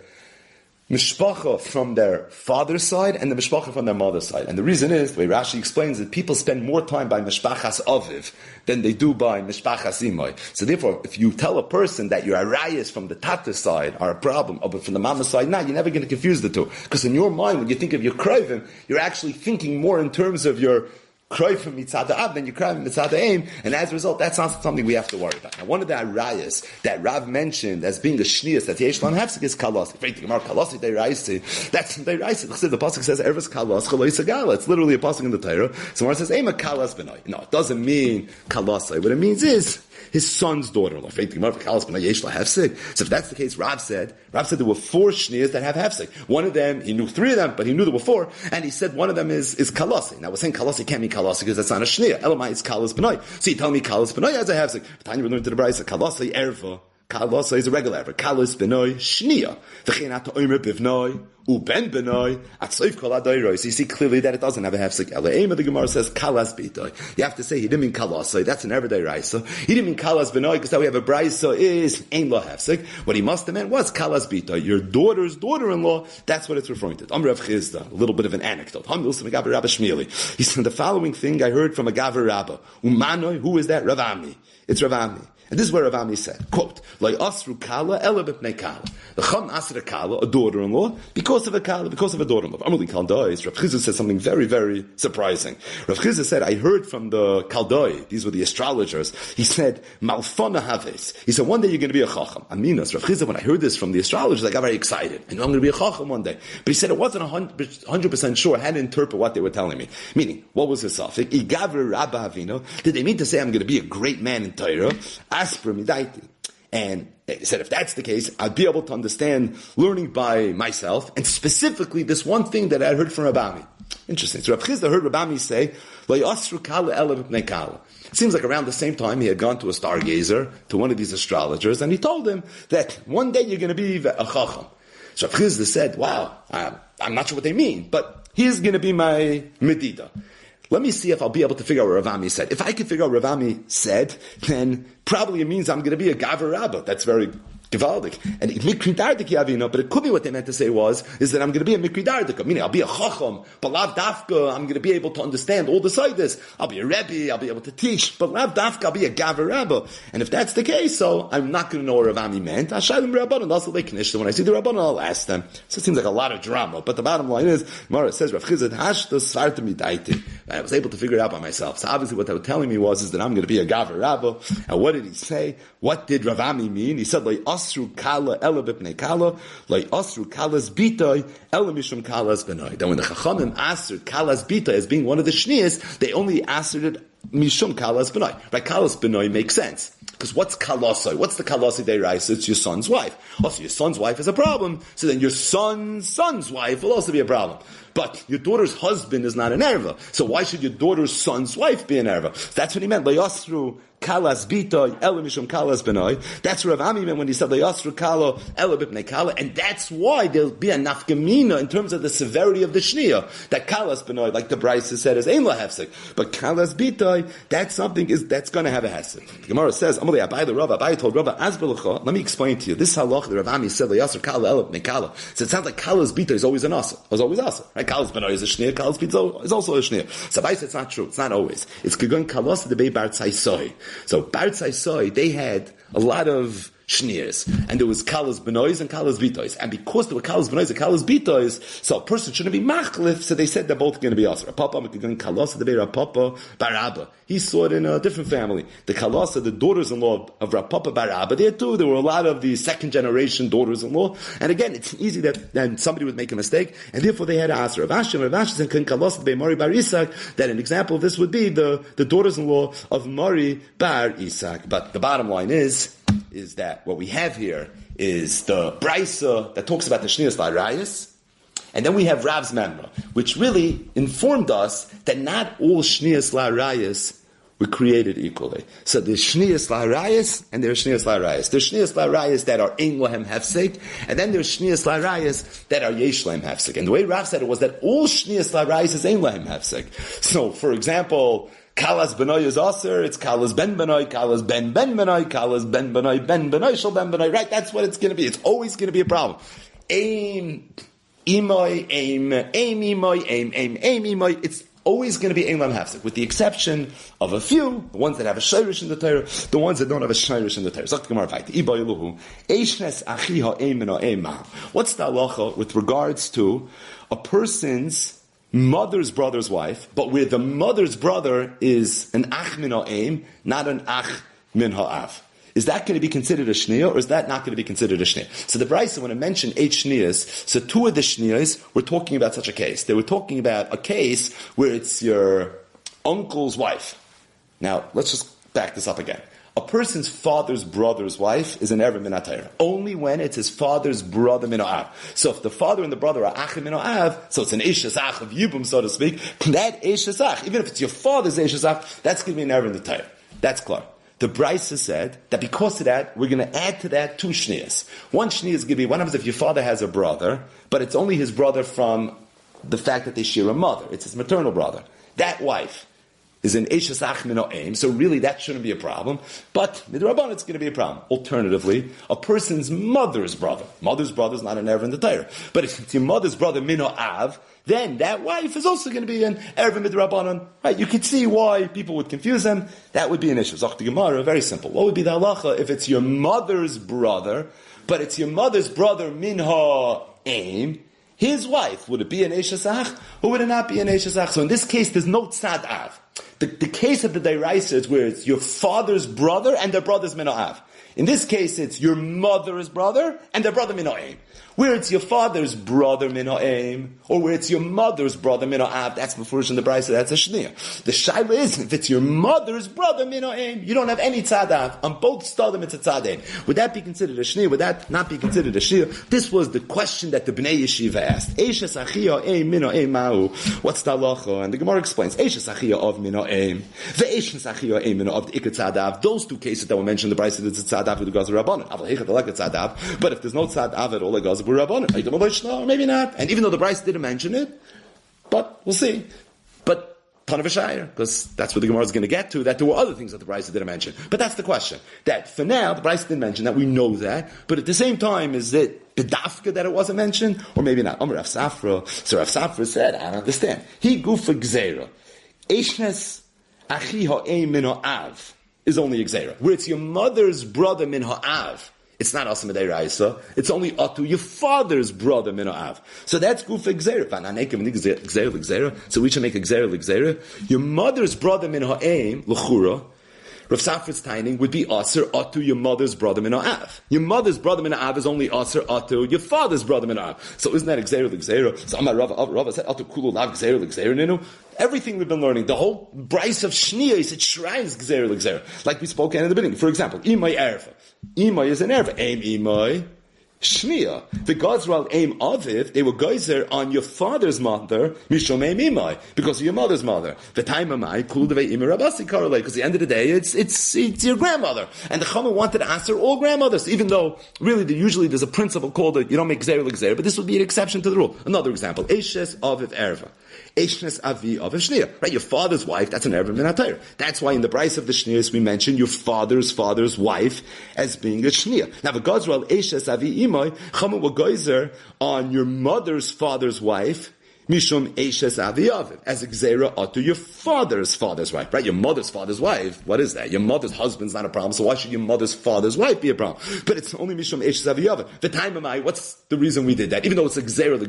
mishpacha from their father's side and the mishpacha from their mother's side. And the reason is, the way Rashi explains it, people spend more time by mishpachas aviv than they do by mishpachas imay. So therefore, if you tell a person that your arayas from the tata's side are a problem, but from the mama's side, you're never going to confuse the two. Because in your mind, when you think of your krivim, you're actually thinking more in terms of your Kroifim mitzad av, then you kroifim mitzad aim, and as a result, that's not something we have to worry about. Now, one of the arayas that Rav mentioned as being a shnius that yesh lan hefsek is kalas. Kalasi deiraisi. That's deiraisi. The pasuk says ervas kalas chaloi segala. It's literally a pasuk in the Torah. So when it says ema kalas benai, no, it doesn't mean kalasai. What it means is his son's daughter-in-law. So if that's the case, Rav said there were 4 shnias that have hefsek. One of them, he knew 3 of them, but he knew there were 4, and he said one of them is kalasi. Now we're saying kalasi can't mean kalasi because that's not a shnia. Elamai is kalas benai. So you tell me kalas benai has a hefsek. Tanya we learned to the Brayso, kalasi erva. Kalasa is a regular erva. Kalas benai shnia. V'chinat oimer bivnai. Uben benoi atzoif kol adayros. You see clearly that it doesn't have a hefsek. Elaim, the Gemara says kalas bitoy. You have to say he didn't mean kalasai. That's an everyday raisa. He didn't mean kalas benoi because that we have a brayso is ain lo hefsek. What he must have meant was kalas bitoy. Your daughter's daughter-in-law. That's what it's referring to. Rav Chizda. A little bit of an anecdote. He said the following thing I heard from a gaver rabba. Umanoi. Who is that? Rav Ami. It's Rav Ami. And this is where Rav Ami said, quote, Lai asru kala ela b'pnei kala. The chum asra kala, a daughter-in-law, because of a kala, because of a daughter-in-law. Amud Kaldai, Rav Chizda said something very, very surprising. Rav Chizda said, I heard from the Kaldai, these were the astrologers, he said, Malfana haves. He said, one day you're going to be a chacham. Aminos, Rav Chizda, when I heard this from the astrologers, I got very excited. I know I'm going to be a chacham one day. But he said it wasn't 100% sure how to interpret what they were telling me. Meaning, what was his suffix? Igavre rabba havino. Did they mean to say I'm going to be a great man in Torah? Aspra midaiti. And he said, if that's the case, I'd be able to understand learning by myself, and specifically this one thing that I heard from Rabami. Interesting. So Rav Chizda heard Rabami say, it seems like around the same time he had gone to a stargazer, to one of these astrologers, and he told him that one day you're going to be a chacham. So Rav Chizda said, wow, I I'm not sure what they mean, but here's going to be my medida. Let me see if I'll be able to figure out what Rav Ami said. If I can figure out what Rav Ami said, then probably it means I'm going to be a Gaver Rabbah. That's very gewaldig. And Mikri Dardik Yavina, but it could be what they meant to say is that I'm going to be a Mikri Dardik, meaning I'll be a Chacham, but Lav Dafka, I'm going to be able to understand all the sides. I'll be a Rebbe, I'll be able to teach, but Lav Dafka, I'll be a Gaver Rabbah. And if that's the case, so I'm not going to know what Rav Ami meant. I'll show them Rabbanon, also they Knishta. When I see the Rabbanon, I'll ask them. So it seems like a lot of drama, but the bottom line is, Mara says, Rav Chizad Hashta Svarta Midaiti. I was able to figure it out by myself. So obviously what they were telling me is that I'm going to be a Gaver Rabbah. And what did he say? What did Rav Ami mean? He said, Lai Asru Kala Ela Bipnei Kala, Lai Asru Kalas Bitoi, Ela Mishum Kalas Benoi. That when the Chachamim answered Kalas Bitoi as being one of the Shnias, they only answered it Mishum Kalas Benoi. Right? Kalas Benoi makes sense. Because what's Kalasai? What's the Kalasai they rise? It's your son's wife. Also, your son's wife is a problem, so then your son's wife will also be a problem. But your daughter's husband is not an erva. So why should your daughter's son's wife be an erva? That's what he meant. Layasru kalas bitoy ela mishum kalas benoy. That's what Rav Ami meant when he said layasru kala ela bipnei kala. And that's why there'll be a nafkamina in terms of the severity of the shnia. That kalas benoy, like the Brisa said, is ein la hefsek. But kalas bitoy, that's something that's going to have a hefsek. The Gemara says, Amalei Abai the Rav, Abai told Rav, let me explain to you. This halach that Rav Ami said layasru kala ela bipnei kala. So it sounds like kalas bitoy is always an asa. It was always asa. Right? Kalas benoy is a shnia, kalas bitoy is also a shnia. So Abai said it's not true. It's not always. It's kagon kalas the bei bar tzai. So bar tzai, they had a lot of shniers, and there was kalas benois and kalas bitois, and because there were kalas benois and kalas bitois, so a person shouldn't be machlif. So they said they're both going to be also. Papa kalas the bei Rapapa Barabba. He saw it in a different family. The kalasa, the daughters-in-law of Rapapa Barabba, there too, there were a lot of the second-generation daughters-in-law. And again, it's easy that somebody would make a mistake, and therefore they had to ask Rav Ashi and kalasa the Mari Bar Isak, that an example of this would be the daughters-in-law of Mari Bar Isak. But the bottom line is that what we have here is the Brisa that talks about the Shniyas La'arayis, and then we have Rav's Memra, which really informed us that not all Shniyas La'arayis were created equally. So there's Shniyas La'arayis and there's Shniyas La'arayis. There's Shniyas La'arayis that are Ein Lahem Hefsek, and then there's Shniyas La'arayis that are Yesh Lahem Hefsek. And the way Rav said it was that all Shniyas La'arayis is Ein Lahem Hefsek. So, for example, Kalas Benoy is Aser, it's Kalas Ben Benoy, Kalas Ben Benoy, Kalas Ben Benoy, Shal Ben Benoy, right? That's what it's going to be. It's always going to be a problem. Aim Imoy, aim Imoy, aim Imoy. It's always going to be Ein Lam Hafsek, with the exception of a few, the ones that have a Shirish in the Torah, the ones that don't have a Shirish in the Torah. What's the halacha with regards to a person's mother's brother's wife, but where the mother's brother is an ach min ha'em, not an ach min ha'av? Is that going to be considered a shnia, or is that not going to be considered a shnia? So the Brisa, when it mentioned 8 shnias, so 2 of the shnias were talking about such a case. They were talking about a case where it's your uncle's wife. Now, let's just back this up again. A person's father's brother's wife is an Erev min HaTorah, only when it's his father's brother min ha'av. So if the father and the brother are achim min ha'av, so it's an Eishes ach of Yibum, so to speak, that Eishes ach, even if it's your father's Eishes ach, that's going to be an Erev in the Torah. That's clear. The Brisa said that because of that, we're going to add to that 2 shnias. One shnia is going to be, what happens if your father has a brother, but it's only his brother from the fact that they share a mother. It's his maternal brother. That wife is an Eishes ach min ha'em, so really that shouldn't be a problem. But midrabanan, it's going to be a problem. Alternatively, a person's mother's brother is not an Erev in the Torah. But if it's your mother's brother min ha'av, then that wife is also going to be an Erev midrabanan. Right? You could see why people would confuse them. That would be an issue. Zok the Gemara, very simple. What would be the halacha if it's your mother's brother, but it's your mother's brother min ha'em? His wife, would it be an Eishes ach, or would it not be an Eishes ach? So in this case, there's no tzad av. The case of the Deiraisa is where it's your father's brother and their brother's min ha'av. In this case, it's your mother's brother and their brother min ha'em. Where it's your father's brother min ha'em, or where it's your mother's brother min ha'av, that's Mefurish in the Brisa, that's a shnia. The shaila is, if it's your mother's brother min ha'em, you don't have any tzadav. On both stadim, it's a tzadem. Would that be considered a shnia? Would that not be considered a shia? This was the question that the Bnei Yeshiva asked. Eishes achia ha'em min ha'em ma'u. What's the halacha? And the Gemara explains, Eishes achia of min ha'em, ve'eishes achia ha'em min of the ikar tzadav. Those 2 cases that were mentioned in the Brisa, it's a tzadav with the Gazer Rabbanan. But if there's no tzadav at all, it goes or maybe not. And even though the Brisa didn't mention it, but we'll see. But ton of a shire, because that's what the Gemara is going to get to, that there were other things that the Brisa didn't mention. But that's the question. That for now, the Brisa didn't mention that, we know that, but at the same time, is it bedafka that it wasn't mentioned? Or maybe not. Rav Safra. So Rav Safra said, I don't understand. He gufa gzeira. Eishnes achi ha'em min ha'av is only a gzeira. Where it's your mother's brother min ha'av, it's not Asa Medei Raisa. It's only Atu, your father's brother, Minoav. So that's Gufa Gzera. So we should make a Gzera. Your mother's brother, Minoaim, L'chura, Rav Safra's timing would be Aser Atu, your mother's brother Minoav. Your mother's brother Minoav is only Aser Atu, your father's brother Minoav. So isn't that Gzera? So Amar Rava said Atu Kulu Lav Gzera Ninu. Everything we've been learning, the whole Bryce of Shniya, it shrines Gzera. Like we spoke in the beginning. For example, Imay Erva. Imay is an Erva. Aim Imay. Shniya. The Gazral aim Aviv, they were geyser on your father's mother, Mishom aim Imay, because of your mother's mother. The time Amai, Kuludavei Imay Rabasi Karolei, because at the end of the day, it's your grandmother. And the Chama wanted to answer all grandmothers, even though really usually there's a principle called that you don't make Gzer, but this would be an exception to the rule. Another example, Eshes Aviv Erva. Eshnes Avi of a Shniya. Right, your father's wife, that's an Erva min HaTorah. That's why in the Bryce of the Shniyas we mention your father's wife as being a Shniya. Now, the Gazral Eshes Avi Imai, Chamu wa Geyser on your mother's father's wife, Mishum Eshes Avi Aviv, as a Gzeira Atu, your father's wife. Right, your mother's father's wife, what is that? Your mother's husband's not a problem, so why should your mother's father's wife be a problem? But it's only Mishum Eshes Avi Aviv. The time of what's the reason we did that? Even though it's a Gzeira,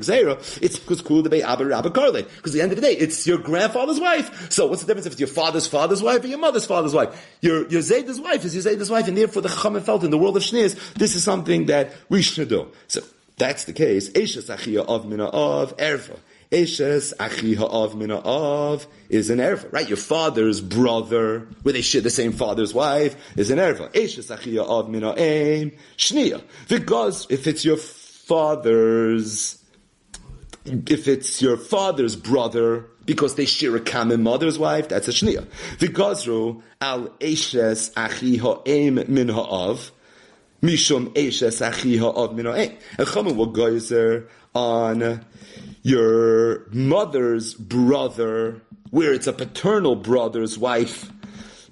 it's because Kul Debei Abba Rabba Karle. Because at the end of the day, it's your grandfather's wife. So what's the difference if it's your father's wife or your mother's father's wife? Your Zayda's wife is your Zayda's wife, and therefore the Chacham felt in the world of Shneas, this is something that we should do. So that's the case. Eshes Achia of Mina of Erva. Eshes Achi Ha'av Mina Av is an erva, right? Your father's brother, where they share the same father's wife, is an erva. Eshes Achi Ha'av Mina Aim Shniya. Because if it's your father's brother, because they share a common mother's wife, that's a shniya. V'gazru al eshes achi ha'em min ha'av, mishum eshes achi ha'av min ha'em. And Chaman will geyser on your mother's brother, where it's a paternal brother's wife,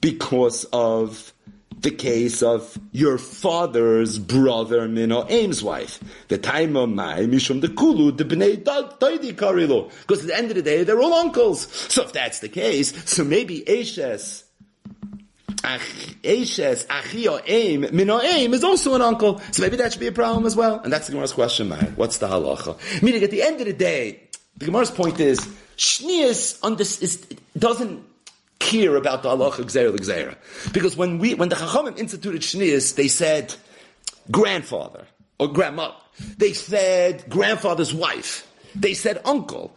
because of the case of your father's brother Mino Aim's wife. The time of my Mishum the Kulu, the Bnei Daidi Karilo. Because at the end of the day, they're all uncles. So if that's the case, so maybe Eshes Achio Aim Mino Aim is also an uncle. So maybe that should be a problem as well. And that's the Gemara's question, man. What's the halacha? Meaning at the end of the day, the Gemara's point is, Shnias doesn't care about the halacha gzeira. Because when the Chachamim instituted Shnias, they said grandfather or grandmother. They said grandfather's wife. They said uncle.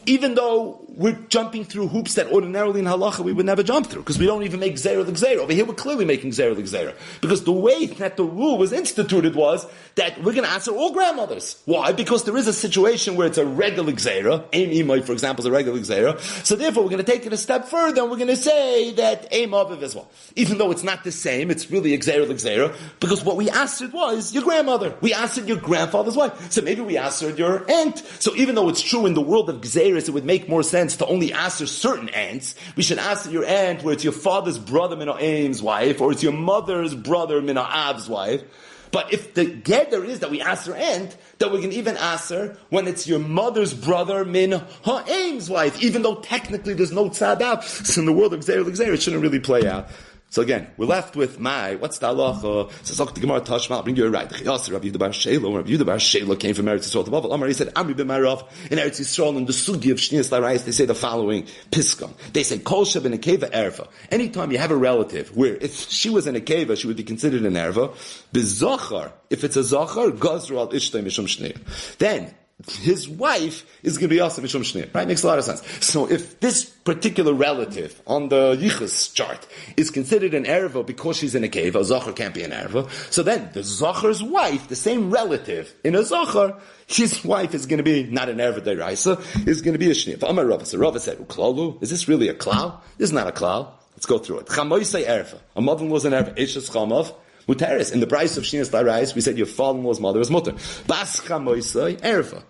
Even though we're jumping through hoops that ordinarily in halacha we would never jump through, because we don't even make gzeira l'gzeira. Over here we're clearly making gzeira l'gzeira. Because the way that the rule was instituted was that we're going to answer all grandmothers. Why? Because there is a situation where it's a regular gzeira. Aim imay, for example, is a regular gzeira. So therefore we're going to take it a step further and we're going to say that aim aviv as well. Even though it's not the same, it's really a gzeira l'gzeira, because what we answered was your grandmother. We answered your grandfather's wife. So maybe we answered your aunt. So even though it's true in the world of gzeira, it would make more sense to only answer certain aunts. We should answer your aunt where it's your father's brother Minoaim's wife, or it's your mother's brother Minoav's wife. But if the gather is that we answer aunt, then we can even answer when it's your mother's brother Minoaim's wife, even though technically there's no tzad out. So in the world of Gzeir, it shouldn't really play out. So again, we're left with what's the halacha? So the Gemara Tashma, I'll bring you a right. Rabbi Yehuda bar Shelo came from Eretz Yisrael to Bavel. Amar, he said, Amri b'marav, in Eretz Yisrael, in the sugi of Shnias Larais, they say the following, Piskam. They say, Kol sheb in a keva erva. Anytime you have a relative, where if she was in a keva, she would be considered an erva, b'zochar, if it's a zochar, gazru al ishtay mishum shneir. Then, his wife is going to be also Mishum Shneir. Right? Makes a lot of sense. So if this particular relative on the Yichus chart is considered an Erva because she's in a cave, a Zohar can't be an Erva, so then the Zohar's wife, the same relative in a Zohar, his wife is going to be not an Erva Deraisa, is going to be a Shneir. Amar Rava, so Rava said, Uklalu, is this really a klal? This is not a klal. Let's go through it. Chamoisei Erva. A mother-in-law is an Erva. Eishes Chamav. muteris. In the price of Shnias Larais, we said your father-in-law's mother is mutter. Bas chamoisai erva.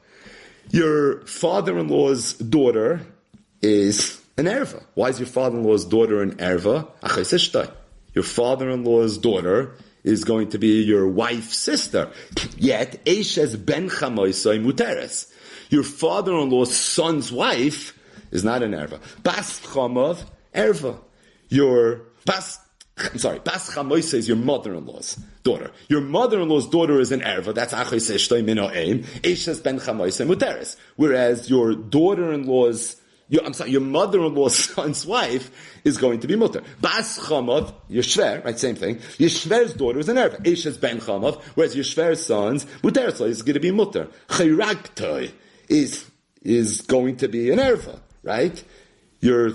Your father-in-law's daughter is an erva. Why is your father-in-law's daughter an erva? Your father-in-law's daughter is going to be your wife's sister. Yet, Eishes ben chamoisai muteris. Your father-in-law's son's wife is not an erva. Bas chamav erva. Bas chamoisai is your mother-in-law's daughter. Your mother-in-law's daughter is an erva. That's achos eshtoi min ha'em. Eishes ben chamoisai muteris. Whereas your your mother-in-law's son's wife is going to be mutter. Bas chamav, your shver, right, same thing. Your shver's daughter is an erva. Eishes ben chamav, whereas your shver's son's muteris is going to be mutter. Chayraktoi is going to be an erva, right? Your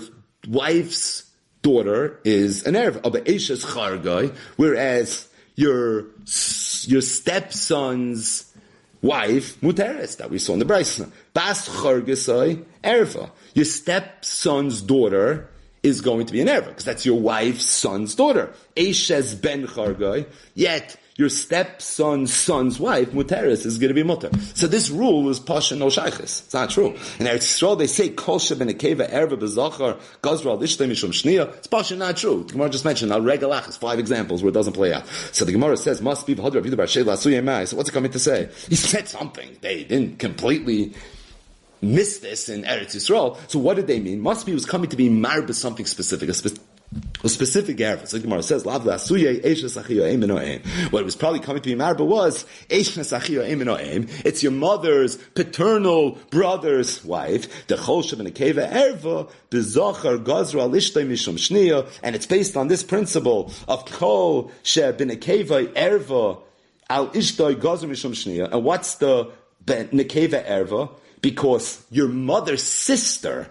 wife's daughter is an erva. But Eishes chargai, whereas your stepson's wife, muteris, that we saw in the Brisa. Bas chargasai, erva. Your stepson's daughter is going to be an erva, because that's your wife's son's daughter. Eishes ben chargai, yet your stepson's son's wife, muteris, is going to be mutter. So this rule is pasha no shaychus. It's not true. In Eretz Yisrael, they say kol sheben akeva erva bezachar gazra al ishtay mishum shniya. It's pasha not true. The Gemara just mentioned al regalachas, 5 examples where it doesn't play out. So the Gemara says must be v'hadra v'yidu bar sheila asuyei mai. So what's it coming to say? He said something. They didn't completely miss this in Eretz Yisrael. So what did they mean? Must be was coming to be marba something specific, a specific erva. So the Gemara says, what it was probably coming to be marba was, it's your mother's paternal brother's wife, the Cholshav and the Keva erva, bezachar gazra al ishtay mishum shniya, and it's based on this principle of kol sheh bin Keva erva al ishtay gazra mishum shniya. And what's the nekeva erva? Because your mother's sister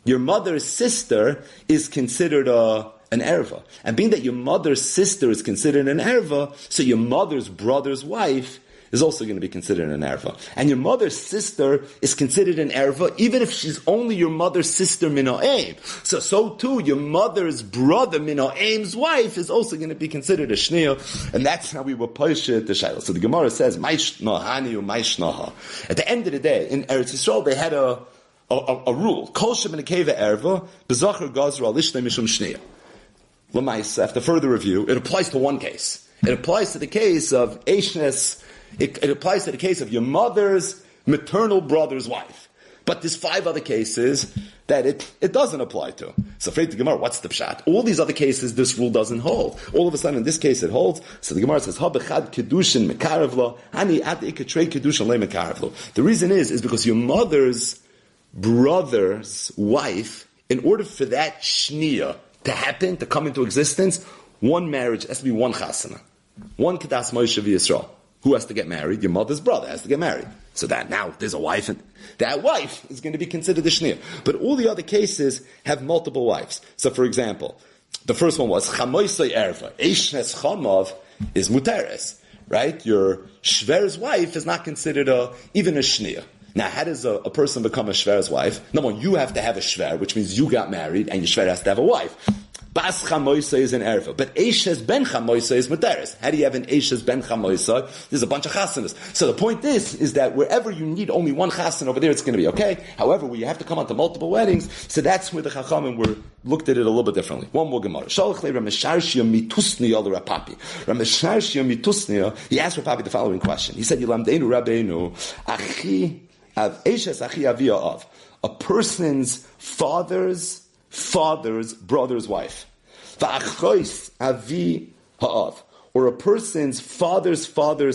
is considered an erva. And being that your mother's sister is considered an erva, so your mother's brother's wife is also going to be considered an erva. And your mother's sister is considered an erva, even if she's only your mother's sister mina'im. So too, your mother's brother mina'im's wife is also going to be considered a shniya, and that's how we were poshet the shayla. So the Gemara says, Maishnahani u Maishnaha. At the end of the day, in Eretz Yisrael, they had a rule. Kol shem nekeva erva, bezachar gazra al ishtay mishum shniya. L'maisa, after further review, it applies to one case. It applies to the case of Eishnes. It applies to the case of your mother's maternal brother's wife. But there's 5 other cases that it doesn't apply to. So afraid the Gemara, what's the pshat? All these other cases, this rule doesn't hold. All of a sudden, in this case, it holds. So the Gemara says, Ha bechad kedushin mekaravlo, hani ad iketrei kedushin le mekaravlo. The reason is because your mother's brother's wife, in order for that shniya to happen, to come into existence, one marriage has to be one chasana. One kedas Moshe v'Yisrael. Who has to get married? Your mother's brother has to get married. So that now there's a wife, and that wife is going to be considered a shniya. But all the other cases have multiple wives. So for example, the first one was chamoisai erva. Eishnes chamav is muteres, right? Your shver's wife is not considered even a shniya. Now, how does a person become a shver's wife? Number one, you have to have a shver, which means you got married, and your shver has to have a wife. Bas chamoisa is an erva, but Eishes ben chamoisa is muteres. How do you have an Eishes ben chamoisa? There's a bunch of chasanas. So the point is that wherever you need only one chasan over there, it's going to be okay. However, where you have to come on to multiple weddings, so that's where the chachamim were looked at it a little bit differently. One more gemara. Shalach le Ramesharshia mitusni al Rapapi. Ramesharshia mitusni. He asked Rapapi the following question. He said, "Yilamdeinu Rabbeinu achi av Eishes achi avia av." A person's father's brother's wife. Va'achrois avi ha'av. Or a person's father's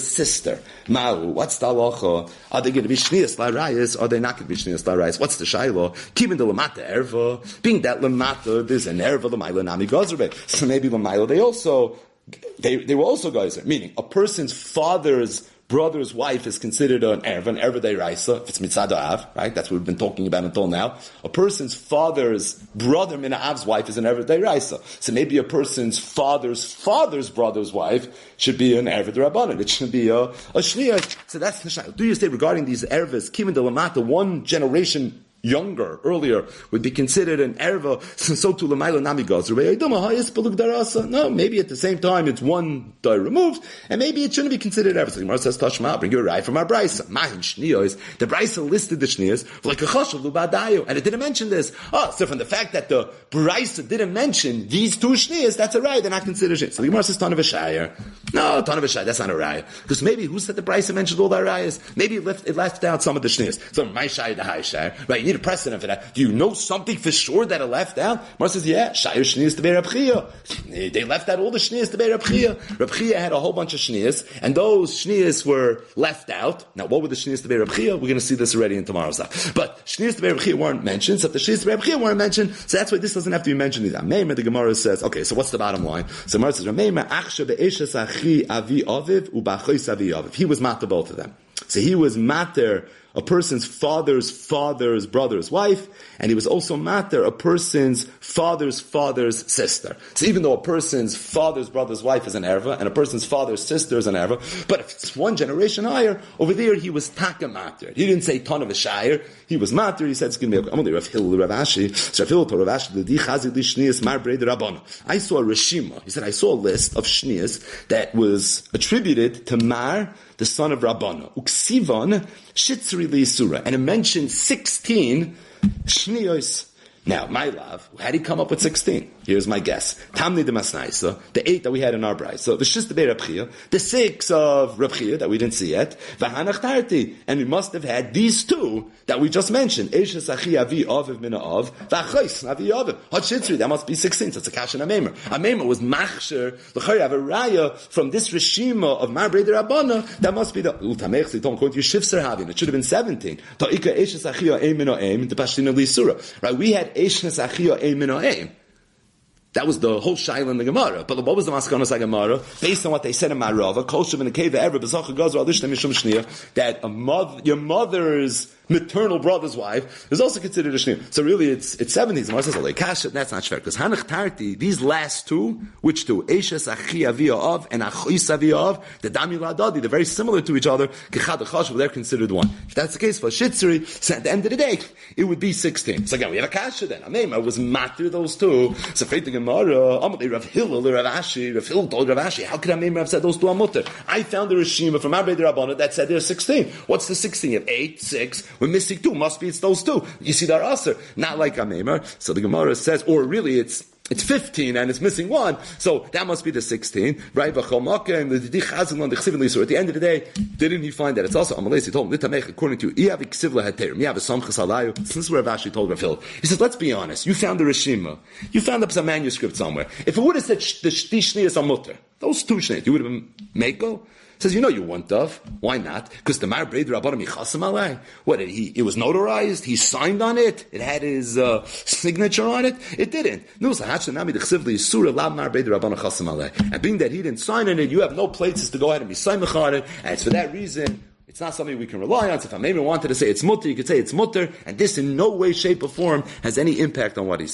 sister. Ma'u, what's the halacha? Are they going to be shniyas la'rayis? Are they not going to be shniyas la'rayis? What's the shayla? Kivin de lamata erva. Being that lamata, there's an erva l'mayla nami gozerbe. So maybe l'mayla, they were also geyser. Meaning, a person's father's brother's wife is considered an erva deiraisa, if it's mitzad av, right? That's what we've been talking about until now. A person's father's brother min av's wife is an erva deiraisa. So maybe a person's father's brother's wife should be an erva derabbanan. It should be a shliya. So that's the shayla. Do you say regarding these ervas, kimin de lamata, one generation younger, earlier, would be considered an erva, so to l'mayla nami gazru. No, maybe at the same time it's one day removed, and maybe it shouldn't be considered erva. So the Gemara says, Tashma, bring your right from our brisa. Mahin shniyos, the brisa listed the shniyos like a chashav lubadayu, and it didn't mention this. So from the fact that the brisa didn't mention these two shniyos, that's a raya, they're not considered shniyos. So the Gemara says, Ton of a shayr. No, Ton of a shayr, that's not a raya. Because maybe, who said the brisa mentioned all the rayas? Maybe it left out some of the shniyos. So my shayr, the high shayr. Right, you need a precedent for that. Do you know something for sure that it left out? Gemara says, yeah, shayr shniyos to be Reb Chia. They left out all the shniyos to be Reb Chia. Reb Chia had a whole bunch of shniyos, and those shniyos were left out. Now, what were the shniyos to be Reb Chia? We're going to see this already in tomorrow's daf. But shniyos to be Reb Chia weren't mentioned, so if the shniyos to be Reb Chia weren't mentioned, so that's why this doesn't have to be mentioned either. Meimer, the Gemara says, okay, so what's the bottom line? So Gemara says, Meimer, achshe be'eshes achi avi aviv u'ba'chois avi aviv. He was matter both of them. So he was matter a person's father's brother's wife, and he was also matter a person's father's sister. So even though a person's father's brother's wife is an erva, and a person's father's sister is an erva, but if it's one generation higher, over there he was taka matter. He didn't say ton of a shayr, he was matter, he said it's going to be a Rav Hillel, Rav Ashi, so Rav Hillel told Rav Ashi, I saw a reshima, he said, I saw a list of shniyas that was attributed to Mar, the son of Rabbana. Uksivan shitzri li'isura. And it mentioned 16 shniyos. Now, my love, how did he come up with 16? Here's my guess. Tamni de Masnaisa, the 8 that we had in our bride. So the Shis de Reb Chia, the 6 of Reb Chia that we didn't see yet, Vahanach Tarti. And we must have had these 2 that we just mentioned. Eishes Achi Avi Aviv Mina Av, Vachos Avi Aviv. Hot Shitzri, that must be 16. So it's a Kash and a Meimer. A Meimer was Machsher, the have a raya from this Rishima of Mar Breder Rabbana, that must be the Utamech, they don't go to Shifser Havin. It should have been 17. Ta'ika Eishes Achi Aim Mina Aim, the Pashtina Lisura. Right, we had Eishnes Achia Eimino Eim. That was the whole shaila in the Gemara. But what was the maskanos Gemara? Based on what they said in Marava, Kolshav in the cave ever Bezacha Gazra Alishna Mishum Shnia, that your mother's maternal brother's wife is also considered a shnia. So really, it's 70s. Gemara says, "Kasha." That's not fair because Hanach Tarti. These last 2, which 2? Eishes Achi Avia Av and Achois Avia Av, the Dami Ladadi. They're very similar to each other. Kechad Achashav, they're considered one. If that's the case for Shitzri, so at the end of the day, it would be 16. So again, we have a Kasha then. Amema was matter those 2. So faith the Gemara, Amud Rav Hillel, Rav Ashi, Rav Hillel told Rav Ashi, how could Amema have said those 2 are mutter? I found the Rishima from Abed Rabbana that said there's 16. What's the 16? You have 8, 6. We're missing 2. Must be it's those 2. You see that aser, not like Ameimer. So the Gemara says, or really it's 15 and it's missing 1. So that must be the 16. Right? At the end of the day, didn't he find that? It's also Amalei. He told him, according to you, since Rav Ashi told Rav Hillel, he says, let's be honest. You found the Rishima. You found up some manuscript somewhere. If it would have said the shniyas are mutter, those 2 shniyas, you would have been Mako. Says, you want of. Why not? Because the Mar Breder Rabbanim Yichasim Alei. What did he? It was notarized. He signed on it. It had his signature on it. It didn't. And being that he didn't sign on it, you have no places to go ahead and be signed on it. And it's for that reason, it's not something we can rely on. So if a Meimer wanted to say it's mutter, you could say it's mutter. And this in no way, shape, or form has any impact on what he's saying.